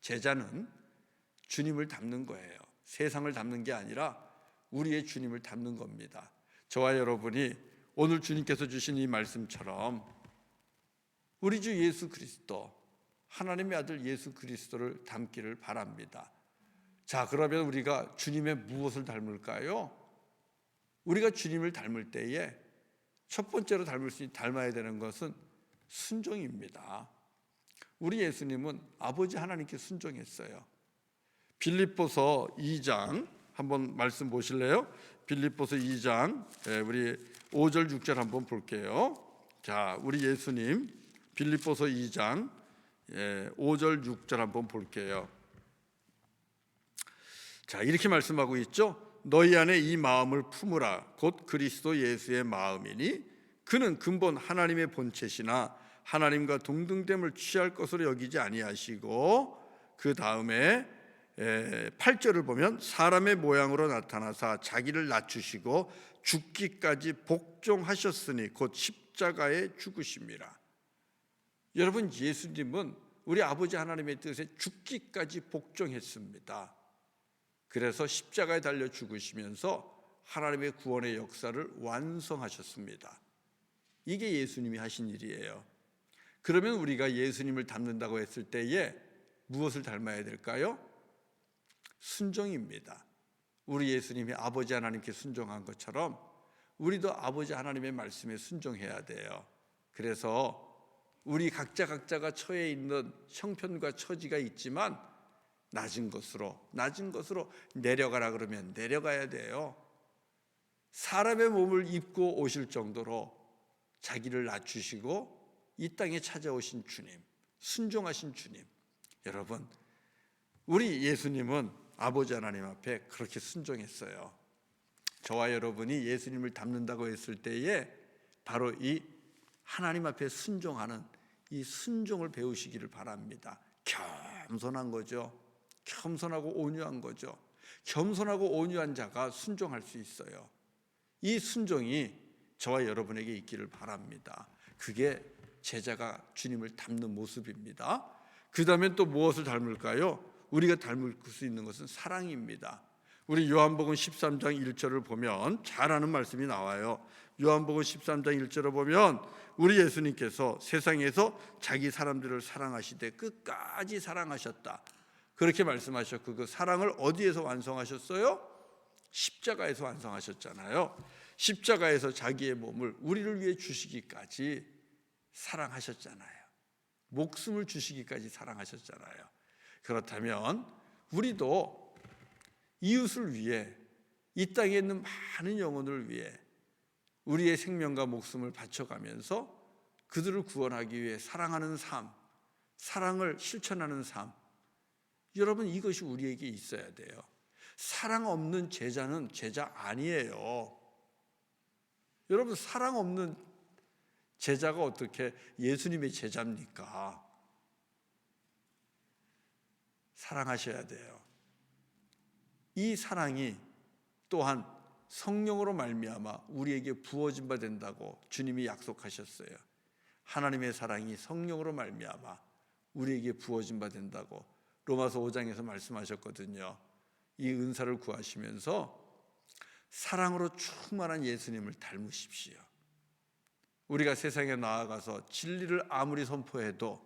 S1: 제자는 주님을 닮는 거예요. 세상을 닮는 게 아니라 우리의 주님을 닮는 겁니다. 저와 여러분이 오늘 주님께서 주신 이 말씀처럼 우리 주 예수 그리스도, 하나님의 아들 예수 그리스도를 닮기를 바랍니다. 자, 그러면 우리가 주님의 무엇을 닮을까요? 우리가 주님을 닮을 때에 첫 번째로 닮아야 되는 것은 순종입니다. 우리 예수님은 아버지 하나님께 순종했어요. 빌립보서 2장 한번 말씀 보실래요? 빌립보서 2장 우리 5절 6절 한번 볼게요. 자, 우리 예수님 빌립보서 2장 5절 6절 한번 볼게요. 자, 이렇게 말씀하고 있죠. 너희 안에 이 마음을 품으라. 곧 그리스도 예수의 마음이니 그는 근본 하나님의 본체시나 하나님과 동등됨을 취할 것으로 여기지 아니하시고, 그 다음에 8절을 보면 사람의 모양으로 나타나사 자기를 낮추시고 죽기까지 복종하셨으니 곧 십자가에 죽으심이라. 여러분, 예수님은 우리 아버지 하나님의 뜻에 죽기까지 복종했습니다. 그래서 십자가에 달려 죽으시면서 하나님의 구원의 역사를 완성하셨습니다. 이게 예수님이 하신 일이에요. 그러면 우리가 예수님을 닮는다고 했을 때에 무엇을 닮아야 될까요? 순종입니다. 우리 예수님이 아버지 하나님께 순종한 것처럼 우리도 아버지 하나님의 말씀에 순종해야 돼요. 그래서 우리 각자가 처해 있는 형편과 처지가 있지만 낮은 것으로 내려가라 그러면 내려가야 돼요. 사람의 몸을 입고 오실 정도로 자기를 낮추시고 이 땅에 찾아오신 주님, 순종하신 주님. 여러분, 우리 예수님은 아버지 하나님 앞에 그렇게 순종했어요. 저와 여러분이 예수님을 닮는다고 했을 때에 바로 이 하나님 앞에 순종하는 이 순종을 배우시기를 바랍니다. 겸손한 거죠. 겸손하고 온유한 거죠. 겸손하고 온유한 자가 순종할 수 있어요. 이 순종이 저와 여러분에게 있기를 바랍니다. 그게 제자가 주님을 닮는 모습입니다. 그 다음에 또 무엇을 닮을까요? 우리가 닮을 수 있는 것은 사랑입니다. 우리 요한복음 13장 1절을 보면 잘 아는 말씀이 나와요. 요한복음 13장 1절을 보면 우리 예수님께서 세상에서 자기 사람들을 사랑하시되 끝까지 사랑하셨다. 그렇게 말씀하셨고 그 사랑을 어디에서 완성하셨어요? 십자가에서 완성하셨잖아요. 십자가에서 자기의 몸을 우리를 위해 주시기까지 사랑하셨잖아요. 목숨을 주시기까지 사랑하셨잖아요. 그렇다면 우리도 이웃을 위해, 이 땅에 있는 많은 영혼을 위해 우리의 생명과 목숨을 바쳐가면서 그들을 구원하기 위해 사랑하는 삶, 사랑을 실천하는 삶, 여러분 이것이 우리에게 있어야 돼요. 사랑 없는 제자는 제자 아니에요. 여러분, 사랑 없는 제자가 어떻게 예수님의 제자입니까? 사랑하셔야 돼요. 이 사랑이 또한 성령으로 말미암아 우리에게 부어진 바 된다고 주님이 약속하셨어요. 하나님의 사랑이 성령으로 말미암아 우리에게 부어진 바 된다고 로마서 5장에서 말씀하셨거든요. 이 은사를 구하시면서 사랑으로 충만한 예수님을 닮으십시오. 우리가 세상에 나아가서 진리를 아무리 선포해도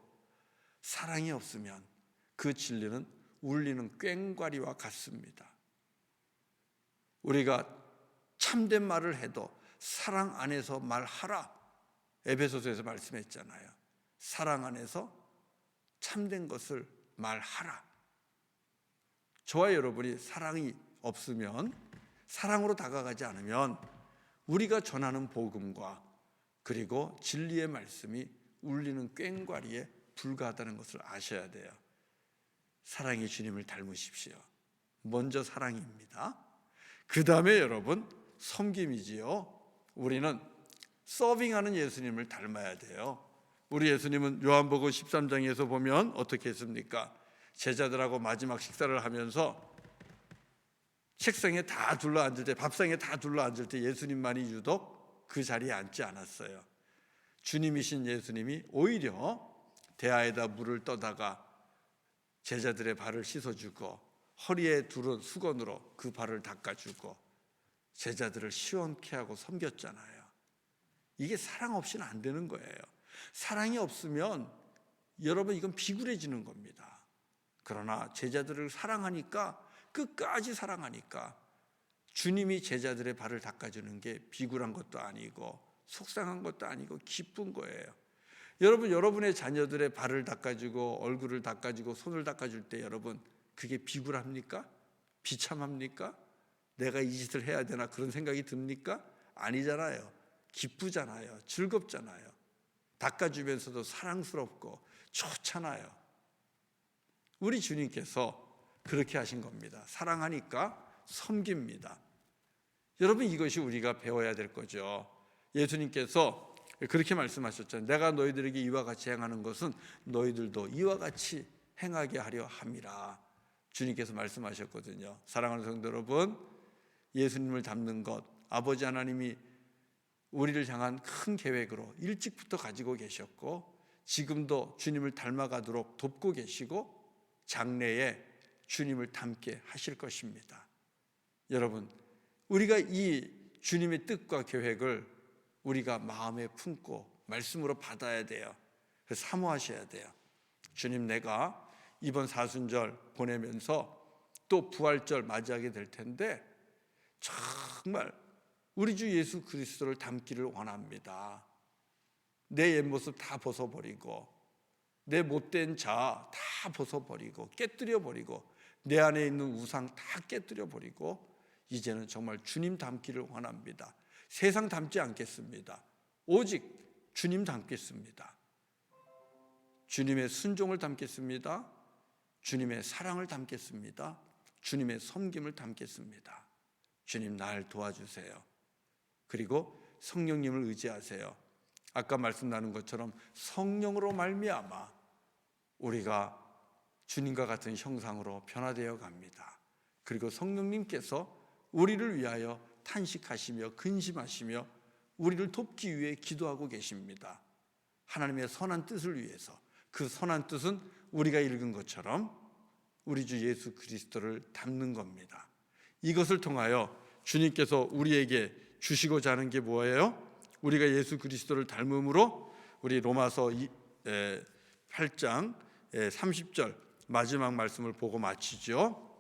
S1: 사랑이 없으면 그 진리는 울리는 꽹과리와 같습니다. 우리가 참된 말을 해도 사랑 안에서 말하라. 에베소서에서 말씀했잖아요. 사랑 안에서 참된 것을 말하라. 저와 여러분이 사랑이 없으면, 사랑으로 다가가지 않으면 우리가 전하는 복음과 그리고 진리의 말씀이 울리는 꽹과리에 불과하다는 것을 아셔야 돼요. 사랑의 주님을 닮으십시오. 먼저 사랑입니다. 그 다음에 여러분 섬김이지요. 우리는 서빙하는 예수님을 닮아야 돼요. 우리 예수님은 요한복음 13장에서 보면 어떻게 했습니까? 제자들하고 마지막 식사를 하면서 책상에 다 둘러앉을 때, 밥상에 다 둘러앉을 때 예수님만이 유독 그 자리에 앉지 않았어요. 주님이신 예수님이 오히려 대야에다 물을 떠다가 제자들의 발을 씻어주고 허리에 두른 수건으로 그 발을 닦아주고 제자들을 시원케 하고 섬겼잖아요. 이게 사랑 없이는 안 되는 거예요. 사랑이 없으면 여러분 이건 비굴해지는 겁니다. 그러나 제자들을 사랑하니까, 끝까지 사랑하니까 주님이 제자들의 발을 닦아주는 게 비굴한 것도 아니고 속상한 것도 아니고 기쁜 거예요. 여러분, 여러분의 자녀들의 발을 닦아주고 얼굴을 닦아주고 손을 닦아줄 때 여러분 그게 비굴합니까? 비참합니까? 내가 이 짓을 해야 되나 그런 생각이 듭니까? 아니잖아요. 기쁘잖아요. 즐겁잖아요. 닦아주면서도 사랑스럽고 좋잖아요. 우리 주님께서 그렇게 하신 겁니다. 사랑하니까 섬깁니다. 여러분, 이것이 우리가 배워야 될 거죠. 예수님께서 그렇게 말씀하셨잖아요. 내가 너희들에게 이와 같이 행하는 것은 너희들도 이와 같이 행하게 하려 함이라. 주님께서 말씀하셨거든요. 사랑하는 성도 여러분, 예수님을 닮는 것, 아버지 하나님이 우리를 향한 큰 계획으로 일찍부터 가지고 계셨고 지금도 주님을 닮아가도록 돕고 계시고 장래에 주님을 닮게 하실 것입니다. 여러분, 우리가 이 주님의 뜻과 계획을 우리가 마음에 품고 말씀으로 받아야 돼요. 그래서 사모하셔야 돼요. 주님, 내가 이번 사순절 보내면서 또 부활절 맞이하게 될 텐데 정말 우리 주 예수 그리스도를 닮기를 원합니다. 내 옛 모습 다 벗어버리고 내 못된 자 다 벗어버리고 깨뜨려버리고 내 안에 있는 우상 다 깨뜨려버리고 이제는 정말 주님 닮기를 원합니다. 세상 닮지 않겠습니다. 오직 주님 닮겠습니다. 주님의 순종을 담겠습니다. 주님의 사랑을 담겠습니다. 주님의 섬김을 담겠습니다. 주님 날 도와주세요. 그리고 성령님을 의지하세요. 아까 말씀 나눈 것처럼 성령으로 말미암아 우리가 주님과 같은 형상으로 변화되어 갑니다. 그리고 성령님께서 우리를 위하여 탄식하시며 근심하시며 우리를 돕기 위해 기도하고 계십니다. 하나님의 선한 뜻을 위해서. 그 선한 뜻은 우리가 읽은 것처럼 우리 주 예수 그리스도를 닮는 겁니다. 이것을 통하여 주님께서 우리에게 주시고자 하는 게 뭐예요? 우리가 예수 그리스도를 닮음으로 우리 로마서 8장 30절 마지막 말씀을 보고 마치죠.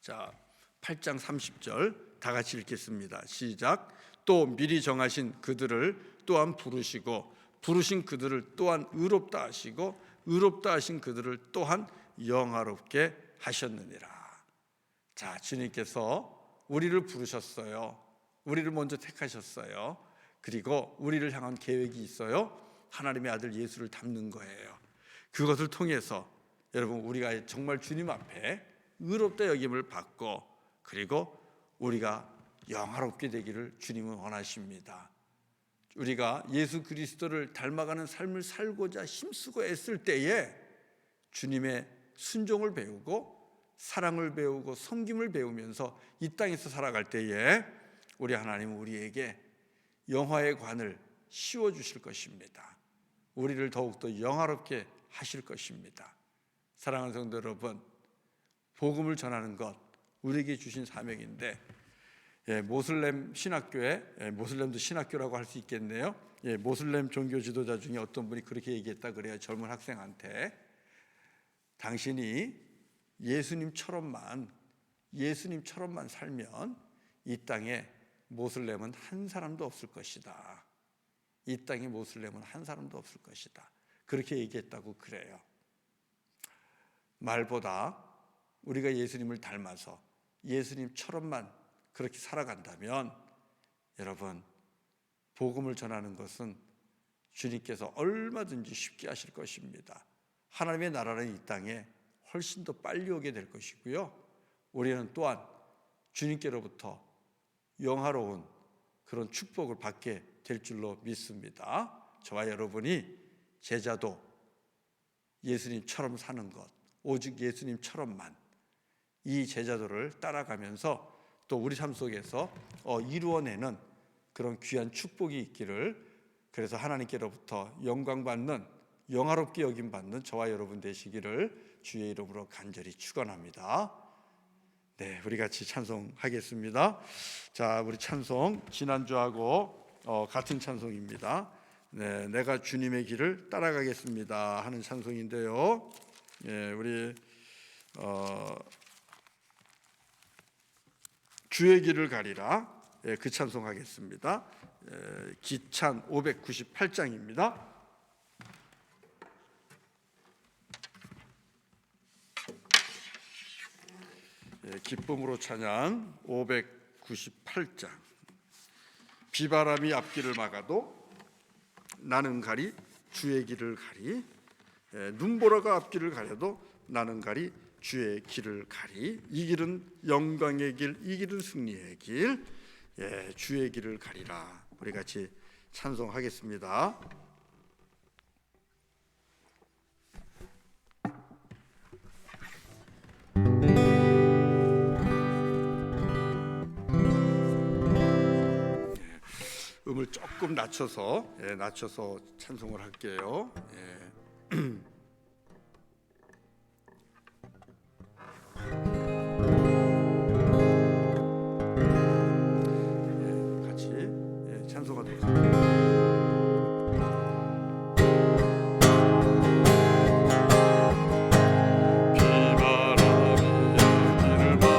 S1: 자, 8장 30절 다 같이 읽겠습니다. 시작. 또 미리 정하신 그들을 또한 부르시고 부르신 그들을 또한 의롭다 하시고 의롭다 하신 그들을 또한 영화롭게 하셨느니라. 자, 주님께서 우리를 부르셨어요. 우리를 먼저 택하셨어요. 그리고 우리를 향한 계획이 있어요. 하나님의 아들 예수를 닮는 거예요. 그것을 통해서 여러분 우리가 정말 주님 앞에 의롭다 여김을 받고 그리고 우리가 영화롭게 되기를 주님은 원하십니다. 우리가 예수 그리스도를 닮아가는 삶을 살고자 힘쓰고 애쓸 때에 주님의 순종을 배우고 사랑을 배우고 섬김을 배우면서 이 땅에서 살아갈 때에 우리 하나님은 우리에게 영화의 관을 씌워주실 것입니다. 우리를 더욱더 영화롭게 하실 것입니다. 사랑하는 성도 여러분, 복음을 전하는 것 우리에게 주신 사명인데 모슬렘 신학교에 모슬렘도 신학교라고 할 수 있겠네요. 모슬렘 종교 지도자 중에 어떤 분이 그렇게 얘기했다 그래요. 젊은 학생한테 당신이 예수님처럼만 살면 이 땅에 모슬렘은 한 사람도 없을 것이다. 이 땅에 모슬렘은 한 사람도 없을 것이다. 그렇게 얘기했다고 그래요. 말보다 우리가 예수님을 닮아서 예수님처럼만 그렇게 살아간다면 여러분 복음을 전하는 것은 주님께서 얼마든지 쉽게 하실 것입니다. 하나님의 나라는 이 땅에 훨씬 더 빨리 오게 될 것이고요. 우리는 또한 주님께로부터 영화로운 그런 축복을 받게 될 줄로 믿습니다. 저와 여러분이 제자도 예수님처럼 사는 것, 오직 예수님처럼만 이 제자도를 따라가면서 또 우리 삶 속에서 이루어내는 그런 귀한 축복이 있기를, 그래서 하나님께로부터 영광받는 영화롭게 여김받는 저와 여러분 되시기를 주의 이름으로 간절히 축원합니다. 네, 우리 같이 찬송하겠습니다. 자, 우리 찬송 지난주하고 같은 찬송입니다. 네, 내가 주님의 길을 따라가겠습니다 하는 찬송인데요. 우리 주의 길을 가리라, 그 찬송하겠습니다. 기찬 598장입니다. 기쁨으로 찬양 598장. 비바람이 앞길을 막아도 나는 가리 주의 길을 가리, 눈보라가 앞길을 가려도 나는 가리 주의 길을 가리. 이 길은 영광의 길, 이 길은 승리의 길, 주의 길을 가리라. 우리 같이 찬송하겠습니다. 음을 조금 낮춰서 찬송을 할게요. 같이 찬송하도록 하겠습니다. 주의 길을 가리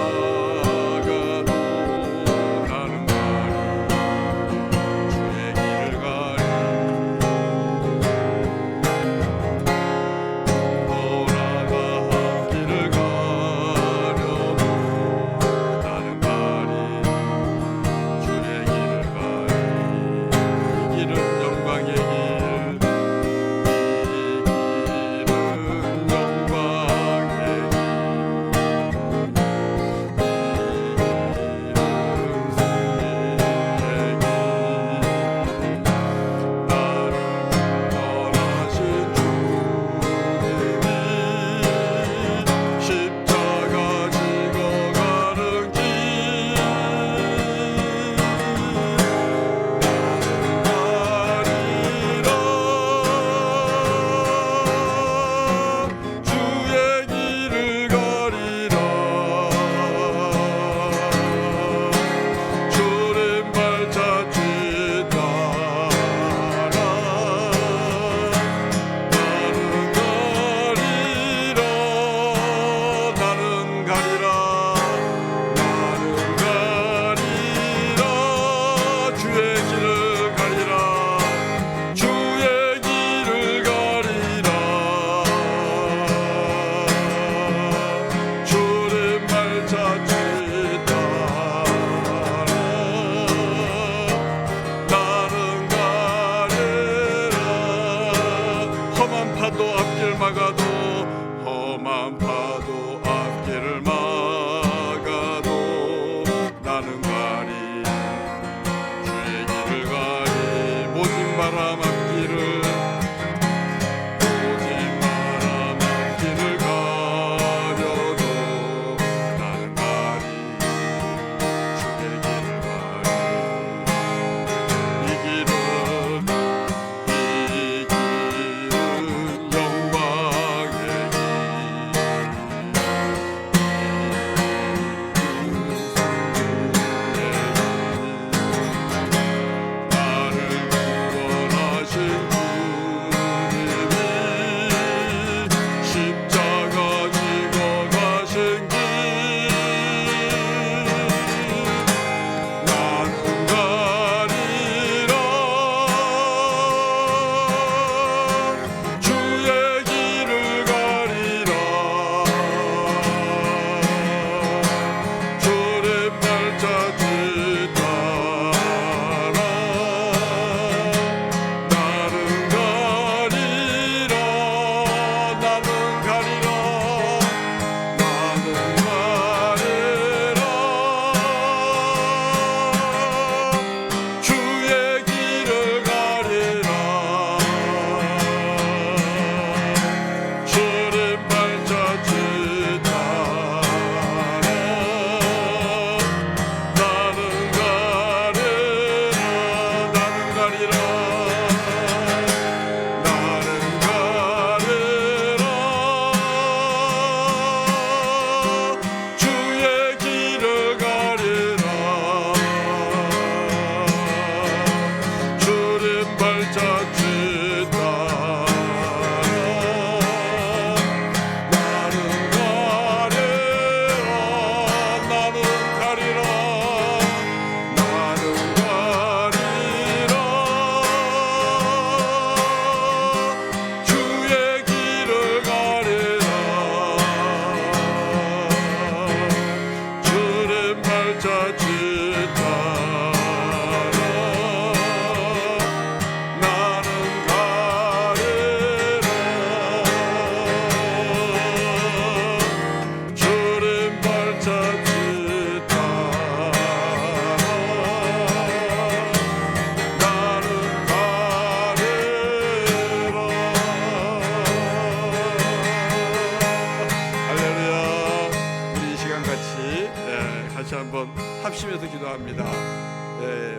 S1: 합심해서 기도합니다.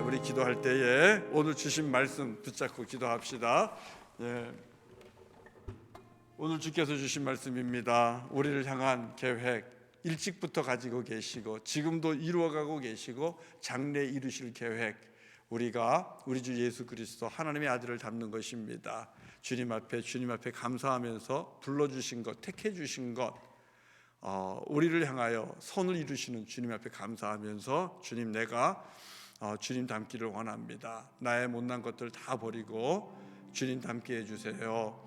S1: 우리 기도할 때에 오늘 주신 말씀 붙잡고 기도합시다. 오늘 주께서 주신 말씀입니다. 우리를 향한 계획 일찍부터 가지고 계시고 지금도 이루어가고 계시고 장래 이루실 계획, 우리가 우리 주 예수 그리스도 하나님의 아들을 닮는 것입니다. 주님 앞에 감사하면서 불러주신 것, 택해 주신 것, 우리를 향하여 선을 이루시는 주님 앞에 감사하면서 주님, 내가 주님 닮기를 원합니다. 나의 못난 것들 다 버리고 주님 닮게 해주세요.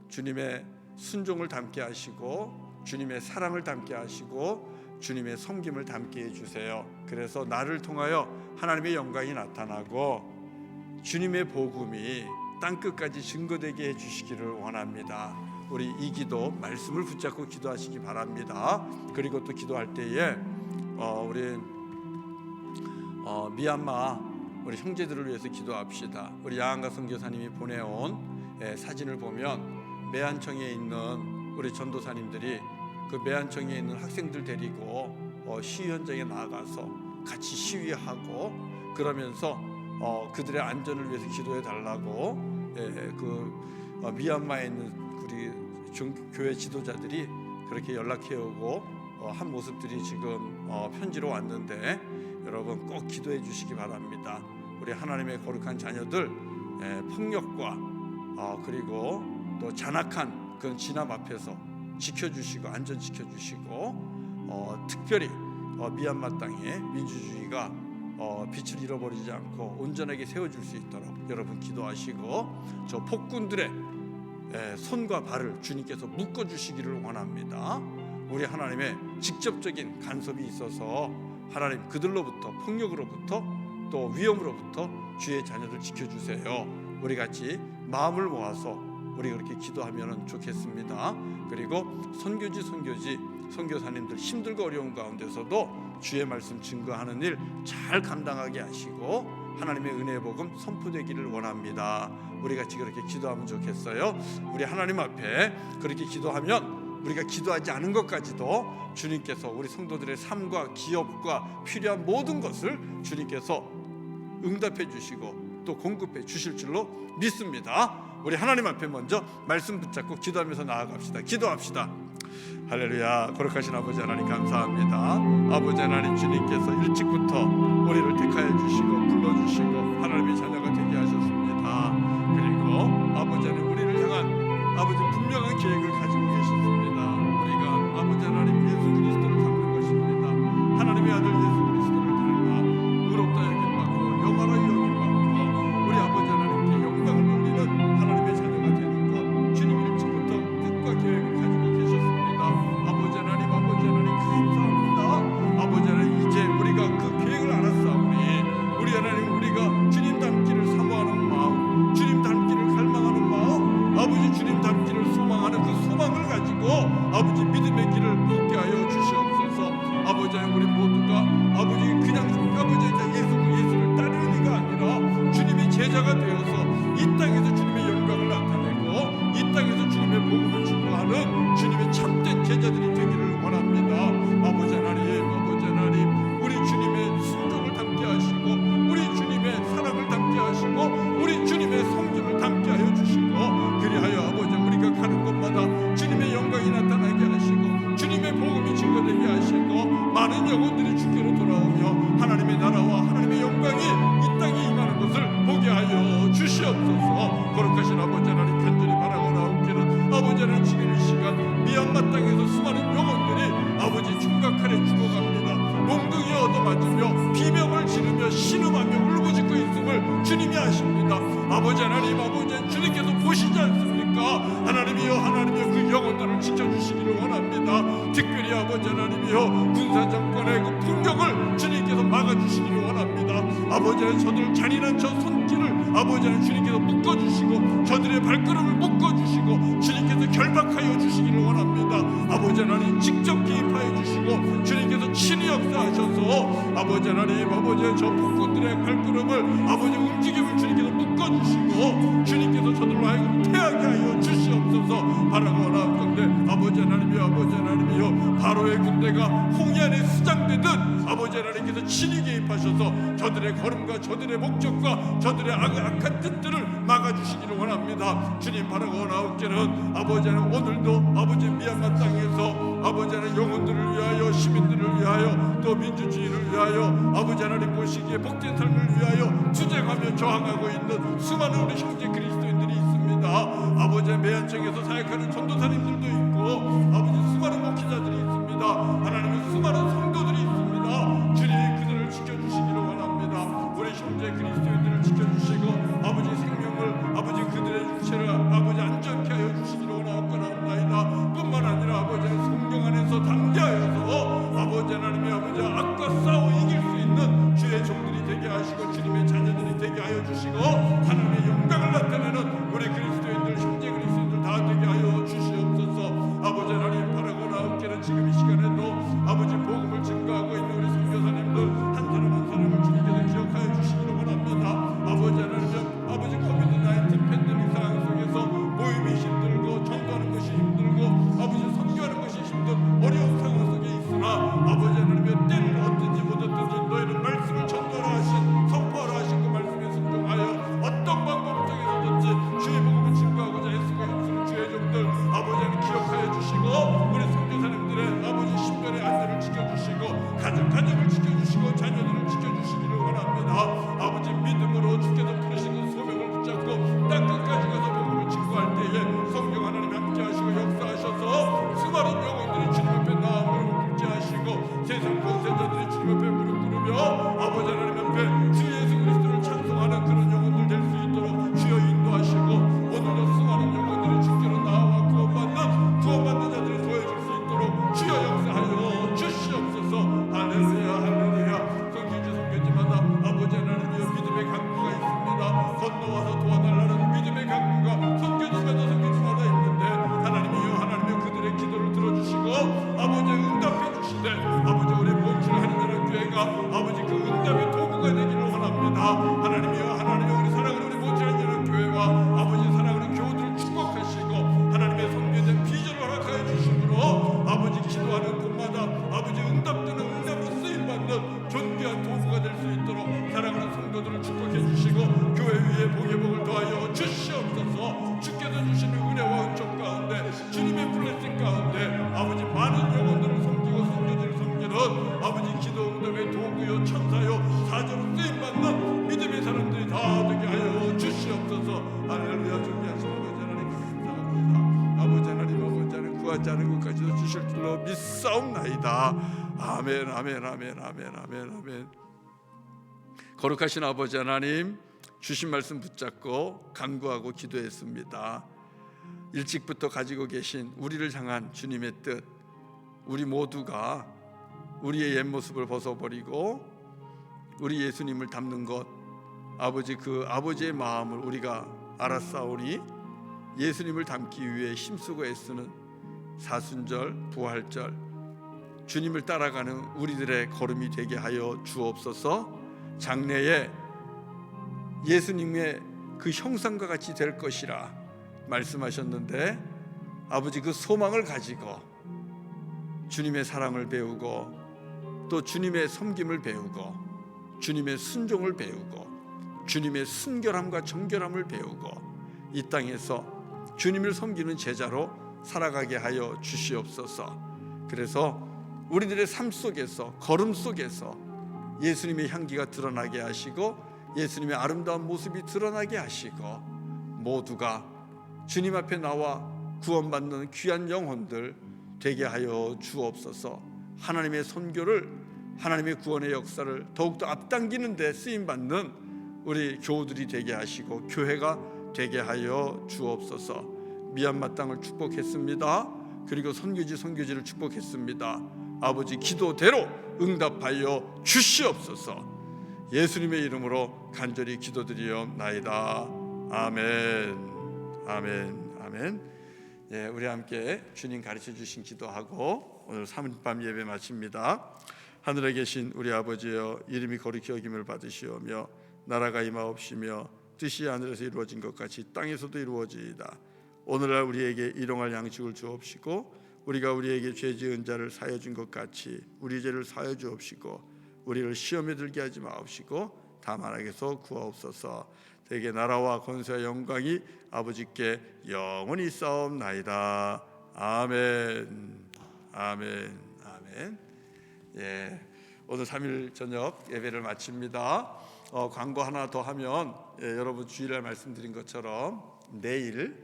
S1: 주님의 순종을 닮게 하시고 주님의 사랑을 닮게 하시고 주님의 섬김을 닮게 해주세요. 그래서 나를 통하여 하나님의 영광이 나타나고 주님의 복음이 땅끝까지 증거되게 해주시기를 원합니다. 우리 이 기도 말씀을 붙잡고 기도하시기 바랍니다. 그리고 또 기도할 때에 우리 미얀마 우리 형제들을 위해서 기도합시다. 우리 야한가 선교사님이 보내온 사진을 보면 매한청에 있는 우리 전도사님들이 그 매한청에 있는 학생들 데리고 시위 현장에 나가서 같이 시위하고 그러면서 그들의 안전을 위해서 기도해 달라고 그 미얀마에 있는 우리 교회 지도자들이 그렇게 연락해 오고 한 모습들이 지금 편지로 왔는데 여러분 꼭 기도해 주시기 바랍니다. 우리 하나님의 거룩한 자녀들 폭력과 그리고 또 잔악한 그런 진압 앞에서 지켜주시고 안전 지켜주시고 특별히 미얀마 땅에 민주주의가 빛을 잃어버리지 않고 온전하게 세워질 수 있도록 여러분 기도하시고 저 폭군들의 손과 발을 주님께서 묶어주시기를 원합니다. 우리 하나님의 직접적인 간섭이 있어서 하나님 그들로부터 폭력으로부터 또 위험으로부터 주의 자녀들 지켜주세요. 우리 같이 마음을 모아서 우리 그렇게 기도하면 좋겠습니다. 그리고 선교사님들 힘들고 어려운 가운데서도 주의 말씀 증거하는 일 잘 감당하게 하시고 하나님의 은혜의 복음 선포되기를 원합니다. 우리 같이 그렇게 기도하면 좋겠어요. 우리 하나님 앞에 그렇게 기도하면 우리가 기도하지 않은 것까지도 주님께서 우리 성도들의 삶과 기업과 필요한 모든 것을 주님께서 응답해 주시고 또 공급해 주실 줄로 믿습니다. 우리 하나님 앞에 먼저 말씀 붙잡고 기도하면서 나아갑시다. 기도합시다. 할렐루야. 거룩하신 아버지 하나님 감사합니다. 아버지 하나님 주님께서 일찍부터 우리를 택하여 주시고 불러주시고 하나님의 자녀가 되게 하셨습니다. 그리고 아버지 하나님 우리를 향한 아버지 분명한 계획을 가지고 계셨습니다. 우리가 아버지 하나님 예수 그리스도를 닮는 것입니다. 하나님의 아들 예수 그리스도를 닮아 의롭다 여김받고 영화로 여김받고 우리 아버지 하나님께 영광을 돌리는 하나님의 자녀가 되는 것 주님 일찍부터 뜻과 계획을 가지고 계셨습니다. 아버지 하나님 감사합니다. 아버지 하나님 이제 우리가 그 계획을 알았사오니 우리 하나님 우리가 주님 닮기를 사모하는 마음, 주님 닮기를 갈망하는 마음, 아버지 주님 닮기를 소망하는 그 소망을 가지고 아버지 믿음의 길을 걷게 하여 주시옵소서. 아버지 하나님 우리 모두가 아버지 그냥 아버지 예수를 따르는 이가 아니라 주님의 제자가 되어서 이 땅에서 주님의 영광을 나타내고 이 땅에서 주님의 복음을 증거하는 주님의 참된 제자들이 되기를 원합니다. 아버지 하나님 우리 주님의 순종을 담게 하시고 우리 주님의 사랑을 담게 하시고 우리 주님의 섬김을 담게 하여 주시고 그리하여 아버지 우리가 가는 곳마다 주님의 영광이 나타나게 하시고 주님의 복음이 증거되게 하시고 많은 영혼들이 주께로 돌아오며 하나님의 나라와 하나님의 영광이 이 땅에 임하는 것을 보게 하여 주시옵소서. 거룩하신 아버지 하나님 간절히 바라고 나오기는 아버지 하나님 지금 이 시간 미얀마 땅에서 수많은 영혼들이 아버지 충각하래 죽어갑니다. 몽둥이 얻어맞으며 비명을 지르며 신음하며 울부짖고 있음을 주님이 아십니다. 아버지 하나님 주님께서 보시지 않습니까? 하나님이여 그 영혼들을 지켜주시기를 원합니다. 특별히 아버지 하나님이여 군사정권의 그 폭력을 주님께서 막아주시기를 원합니다. 아버지 하나님 저들 잔인한 저 손길을 아버지 하나님 주님께서 묶어주시고 저들의 발걸음을 묶어주시고 주님께서 결박하여 주시기를 원합니다. 아버지 하나님 직접 개입하여 역사하여 주시고 주님께서 친히 역사하셔서 아버지 하나님 아버지의 저 폭군들의 발걸음을 아버지 움직임을 주님께서 묶어주시고 주님께서 저들로 하여금 태하게 하여 주시옵소서. 바라거나옵건대 아버지 하나님이여 바로의 군대가 홍해 안에 수장되듯 아버지 하나님께서 친히 개입하셔서 저들의 걸음과 저들의 목적과 저들의 악한 뜻들을 막아주시기를 원합니다. 주님 바라거나옵기는 아버지 하나님 오늘도 아버지 미얀마 땅에서 아버지 하나님 영혼들을 위하여 시민들을 위하여 또 민주주의를 위하여 아버지 하나님 보시기에 복된 삶을 위하여 투쟁하며 저항하고 있는 수많은 우리 형제 그리스도인들이 있습니다. 아버지 매한청에서 사역하는 전도사님들도 있고 아버지 수많은 목회자들이 있습니다. 하나님은 수많은 성도들이 있습니다. 주님 그들을 지켜주시기를 원합니다. 우리 형제 그리스도인들을 지켜주시고 아버지 생명을 아버지 그들의 육체를 아버지 안전케 하여 주시기를 원하옵나이다. 뿐만 아니라 아버지 성경 안에서 담대하여서 아버지 하나님의 아버지 악과 싸워 이길 수 있는 주의 종들이 되게 하시고 주님의 자녀들이 되게 하여 주시고 하나님의 영광을 나타내는 우리 그리스도인들 형제 그리스도인들 다 되게 하여 주시옵소서. 아버지 하나님 바라거나옵기는 지금 이 시간에도 아버지 복음을 증거하고 있는 우리 선교사님들 한 사람 한 사람을 주님께서 기억하여 주시기를 원합니다. 아버지 하나님 아버지 코비드-19 팬데믹 상황 속에서 모임이 힘들고 전도하는 것이 힘들고 아버지 선교하는 것이 힘든 어려운 상황 속에 있으나 아버지 하나님의 때를 얻든지 못 얻든지 너희는 말씀을 전도하라 하신 선포하라 하신 그 말씀에 순종하여 어떤 방법을 통해서든지 주의 복음을 증거하고자 애쓰고 힘쓰는 주의 종들 아버지 하나님 기억하여 주시고 우리 선교사님들의 아버지 신변의 안전을 지켜주시고 가정을 지켜주시고 자녀들을 지켜주시기를 원합니다. 아버지 믿음으로 주께서 부르시는 소명을 붙잡고 땅끝까지 가서 복음을 증거할 때에 성령 하나님 함께 하시고 역사하셔서 수많은 영혼들이 주님 앞에 나아 무릎을 꿇게 하시고 세상 권세자들이 주님 앞에 무릎 꿇으며 아버지 하나님 앞에 주 예수 그리스도를 찬송하는 그런 영혼들 될 수 있도록 주여 인도하시고 오늘도 수많은 영혼들이 주께로 나와 구원받는 자들을 도와줄 수 있도록 주여 역사하여 주시옵소서. 할렐루야 할렐루야. 성교지마다 아버지 하나님이여 믿음의 강구가 있습니다. 건너와서 도와달라는 믿음의 강구가 성교지마다 있는데 하나님이여 그들의 기도를 들어주시고 아버지 응답해 주시되 아버지 우리 본주를 하나님의 교회가 아버지 그 응답의 도구가 되기를 원합니다. 하나님이여 우리 사랑하는 우리 본주 하나님의 교회와 아버지 사랑하는 교우들을 축복하시고 하나님의 성교된 비전을 허락하여 주시므로 아버지 기도하는 곳마다 아버지 응답으로 쓰임받는 존귀한 도구가 될 수 있도록 사랑하는 성도들을 축복해 주시고 교회 위에 복의 복을 더하여 주시옵소서. 주께서 주시는 은혜와 은총 가운데 주님의 블레싱 가운데 아버지 많은 영혼들을 섬기고 성도들을 섬기는 아버지 기도 응답의 도구요 천사요 사자로 쓰임받는 믿음의 사람들이 다 되게 하여 주시옵소서. 할렐루야. 존귀하신 아버지 하나님 감사합니다. 아버지 하나님 구하지 않은 것까지도 주실 줄로 믿사옵나이다. 아멘 아멘 아멘 아멘 아멘 아멘. 거룩하신 아버지 하나님 주신 말씀 붙잡고 간구하고 기도했습니다. 일찍부터 가지고 계신 우리를 향한 주님의 뜻, 우리 모두가 우리의 옛 모습을 벗어버리고 우리 예수님을 닮는 것, 아버지 그 아버지의 마음을 우리가 알았사오니 예수님을 닮기 위해 힘쓰고 애쓰는 사순절, 부활절 주님을 따라가는 우리들의 걸음이 되게 하여 주옵소서. 장래에 예수님의 그 형상과 같이 될 것이라 말씀하셨는데 아버지 그 소망을 가지고 주님의 사랑을 배우고 또 주님의 섬김을 배우고 주님의 순종을 배우고 주님의 순결함과 정결함을 배우고 이 땅에서 주님을 섬기는 제자로 살아가게 하여 주시옵소서. 그래서 우리들의 삶 속에서 걸음 속에서 예수님의 향기가 드러나게 하시고 예수님의 아름다운 모습이 드러나게 하시고 모두가 주님 앞에 나와 구원받는 귀한 영혼들 되게 하여 주옵소서. 하나님의 선교를 하나님의 구원의 역사를 더욱더 앞당기는 데 쓰임받는 우리 교우들이 되게 하시고 교회가 되게 하여 주옵소서. 미얀마 땅을 축복했습니다. 그리고 선교지를 축복했습니다. 아버지 기도대로 응답하여 주시옵소서. 예수님의 이름으로 간절히 기도드리옵나이다. 아멘 아멘 아멘. 예, 우리 함께 주님 가르쳐 주신 기도하고 오늘 3일밤 예배 마칩니다. 하늘에 계신 우리 아버지여, 이름이 거룩히 여김을 받으시오며 나라가 임하옵시며 뜻이 하늘에서 이루어진 것 같이 땅에서도 이루어지이다. 오늘날 우리에게 일용할 양식을 주옵시고 우리가 우리에게 죄 지은 자를 사하여 준 것 같이 우리 죄를 사하여 주옵시고 우리를 시험에 들게 하지 마옵시고 다만 악에서 구하옵소서. 대개 나라와 권세와 영광이 아버지께 영원히 있사옵나이다. 아멘. 아멘. 아멘. 예, 오늘 3일 저녁 예배를 마칩니다. 광고 하나 더 하면 여러분 주일날 말씀드린 것처럼 내일은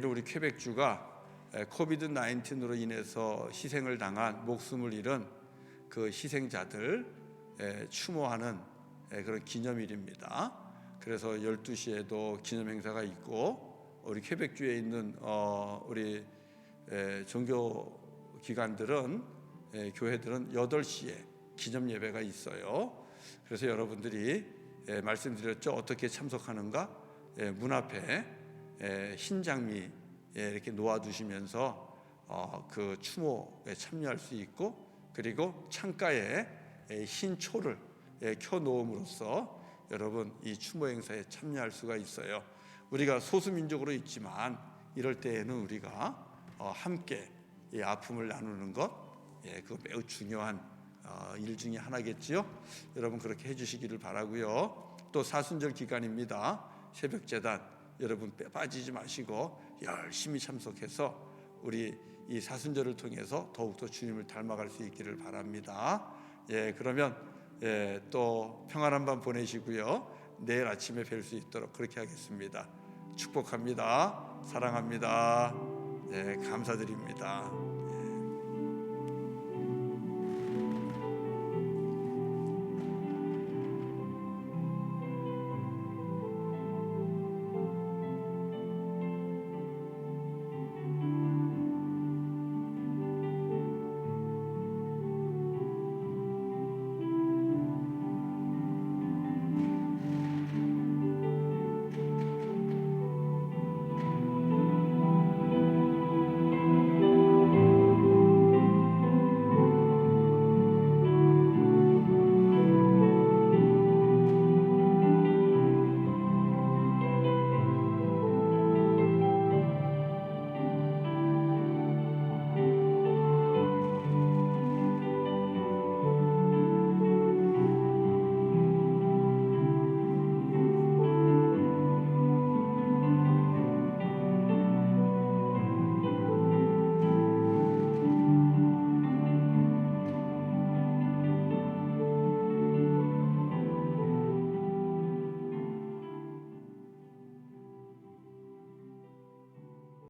S1: 우리 퀘벡주가 코비드 19으로 인해서 희생을 당한 목숨을 잃은 그 희생자들 추모하는 그런 기념일입니다. 그래서 12시에도 기념 행사가 있고 우리 퀘벡주에 있는 우리 종교 기관들은 교회들은 8시에 기념 예배가 있어요. 그래서 여러분들이 말씀드렸죠. 어떻게 참석하는가? 문 앞에 흰 장미 이렇게 놓아두시면서 그 추모에 참여할 수 있고, 그리고 창가에 흰 초를 켜놓음으로써 여러분 이 추모 행사에 참여할 수가 있어요. 우리가 소수민족으로 있지만 이럴 때에는 우리가 함께 이 아픔을 나누는 것, 그거 매우 중요한 일 중에 하나겠지요. 여러분 그렇게 해주시기를 바라고요. 또 사순절 기간입니다. 새벽제단 여러분 빠지지 마시고 열심히 참석해서 우리 이 사순절을 통해서 더욱더 주님을 닮아갈 수 있기를 바랍니다. 그러면 또 평안한 밤 보내시고요. 내일 아침에 뵐 수 있도록 그렇게 하겠습니다. 축복합니다. 사랑합니다. 감사드립니다.